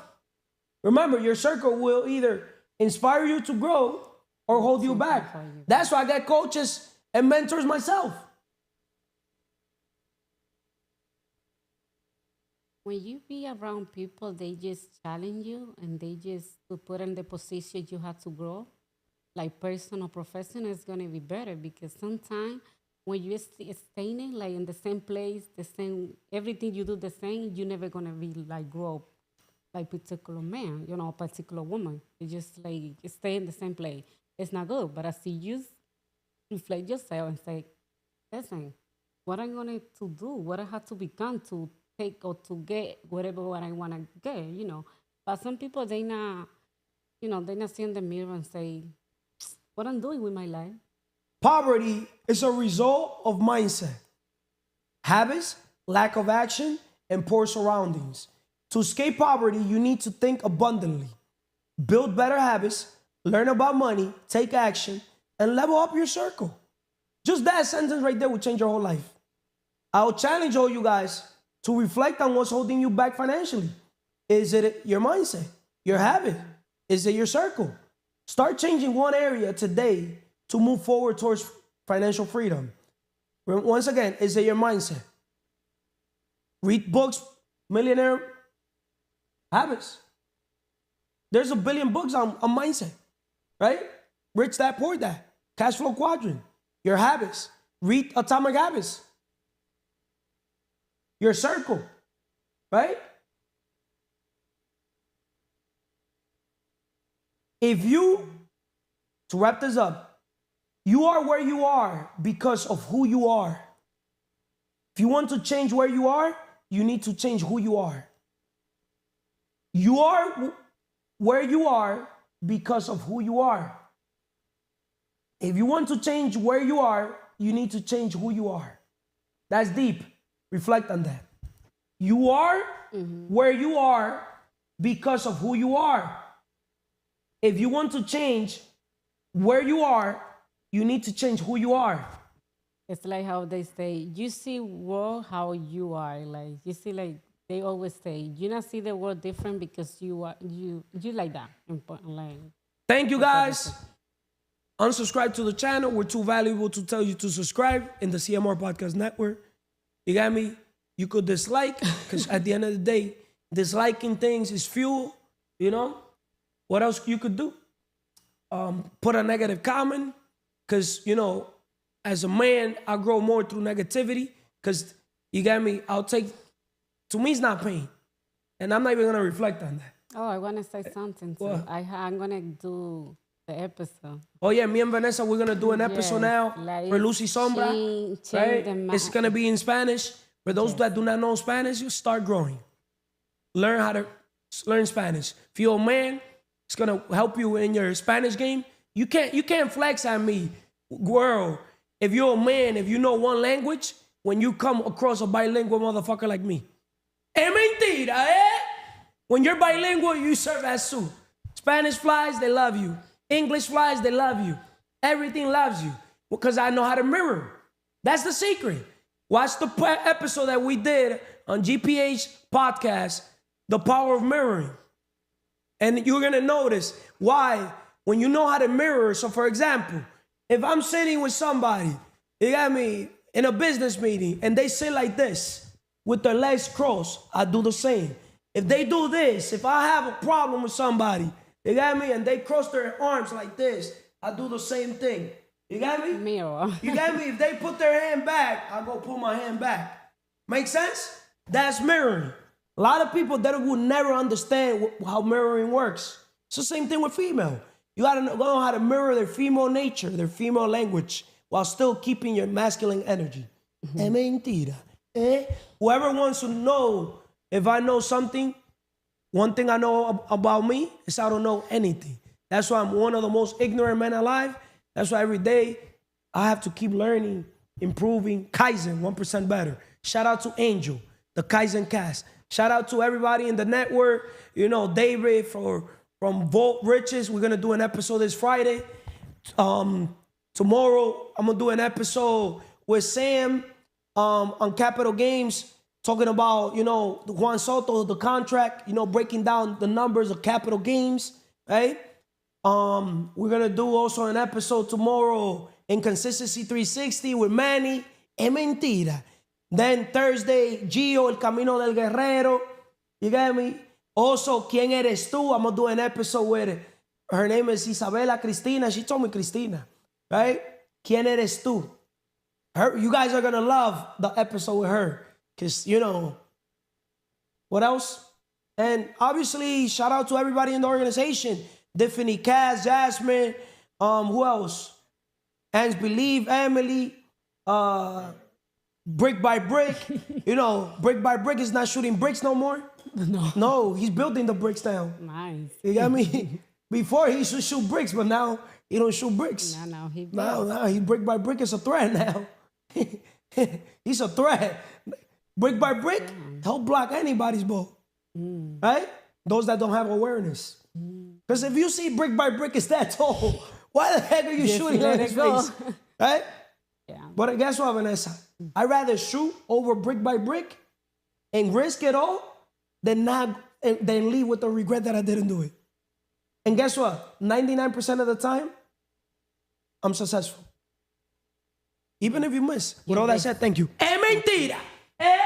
Remember, your circle will either inspire you to grow or hold you back. That's why I get coaches and mentors myself. When you be around people, they just challenge you and they just to put in the position you have to grow. Like personal, professional is gonna be better because sometimes when you staying like in the same place, the same everything you do the same, you're never gonna be like grow like particular man, you know, particular woman. You just like stay in the same place. It's not good. But as you reflect yourself and say, listen, what I'm gonna to do, what I have to become to take or to get whatever what I want to get, you know. But some people, they not, you know, they not see in the mirror and say, what I'm doing with my life. Poverty is a result of mindset, habits, lack of action, and poor surroundings. To escape poverty, you need to think abundantly, build better habits, learn about money, take action, and level up your circle. Just that sentence right there will change your whole life. I'll challenge all you guys to reflect on what's holding you back financially. Is it your mindset, your habit? Is it your circle? Start changing one area today to move forward towards financial freedom. Once again, is it your mindset? Read books, millionaire habits. There's a billion books on mindset, right? Rich Dad, Poor Dad, Cash Flow Quadrant, your habits. Read Atomic Habits. Your circle, right? If you, to wrap this up, you are where you are because of who you are. If you want to change where you are, you need to change who you are. You are where you are because of who you are. If you want to change where you are, you need to change who you are. That's deep. Reflect on that. You are where you are because of who you are. If you want to change where you are, you need to change who you are. It's like how they say, you see world how you are. Like, you see, like, they always say, you not see the world different because you are, you like that. Like, thank you guys. Unsubscribe to the channel. We're too valuable to tell you to subscribe in the CMR Podcast Network. You got me? You could dislike, because at the end of the day, disliking things is fuel, you know? What else you could do? Put a negative comment, because, you know, as a man, I grow more through negativity, because, you got me? To me, it's not pain. And I'm not even going to reflect on that. oh, I want to say something too. What? I'm going to do the episode. Oh, yeah, me and Vanessa, we're going to do an episode now like for Lucy Sombra. Right? It's going to be in Spanish. For those that do not know Spanish, you start growing. Learn how to learn Spanish. If you're a man, it's going to help you in your Spanish game. You can't flex at me, girl. If you're a man, if you know one language, when you come across a bilingual motherfucker like me. Es mentira, eh? When you're bilingual, you serve as soup. Spanish flies, they love you. English flies, they love you. Everything loves you because I know how to mirror. That's the secret. Watch the episode that we did on GPH podcast, The Power of Mirroring. And you're going to notice why, when you know how to mirror. So, for example, if I'm sitting with somebody, you got me, in a business meeting, and they sit like this with their legs crossed, I do the same. If they do this, if I have a problem with somebody, you got me, and they cross their arms like this, I do the same thing. You got me? Mirror. You got me? If they put their hand back, I go put my hand back. Make sense? That's mirroring. A lot of people that will never understand how mirroring works. It's the same thing with female. You gotta know how to mirror their female nature, their female language, while still keeping your masculine energy. Es mentira. Whoever wants to know if I know something, one thing I know about me is I don't know anything. That's why I'm one of the most ignorant men alive. That's why every day I have to keep learning, improving, Kaizen, 1% better. Shout out to Angel, the Kaizen cast. Shout out to everybody in the network. You know, David from Vault Riches. We're going to do an episode this Friday. Tomorrow, I'm going to do an episode with Sam on Capital Games, talking about, you know, Juan Soto, the contract, you know, breaking down the numbers of Capital Games, right? We're going to do also an episode tomorrow in Consistency 360 with Manny. Es mentira. Then Thursday, Gio, El Camino del Guerrero. You got me? Also, ¿Quién eres tú? I'm going to do an episode with her name is Isabela Cristina. She told me Cristina, right? ¿Quién eres tú? You guys are going to love the episode with her because, you know, what else? And obviously, shout out to everybody in the organization. Tiffany, Cass, Jasmine, who else? Ans Believe, Emely, brick by brick. You know, brick by brick is not shooting bricks no more. No, he's building the bricks now. Nice. You got me? Before he used to shoot bricks, but now he don't shoot bricks. No, he Now he brick by brick is a threat now. He's a threat. Brick by brick, he'll block anybody's ball. Right? Those that don't have awareness. Because if you see brick by brick is that tall, why the heck are you shooting at his face? Right? Yeah. But guess what, Vanessa? I'd rather shoot over brick by brick and risk it all than leave with the regret that I didn't do it. And guess what? 99% of the time, I'm successful. Even if you miss. With all that said, thank you. Es mentira. Es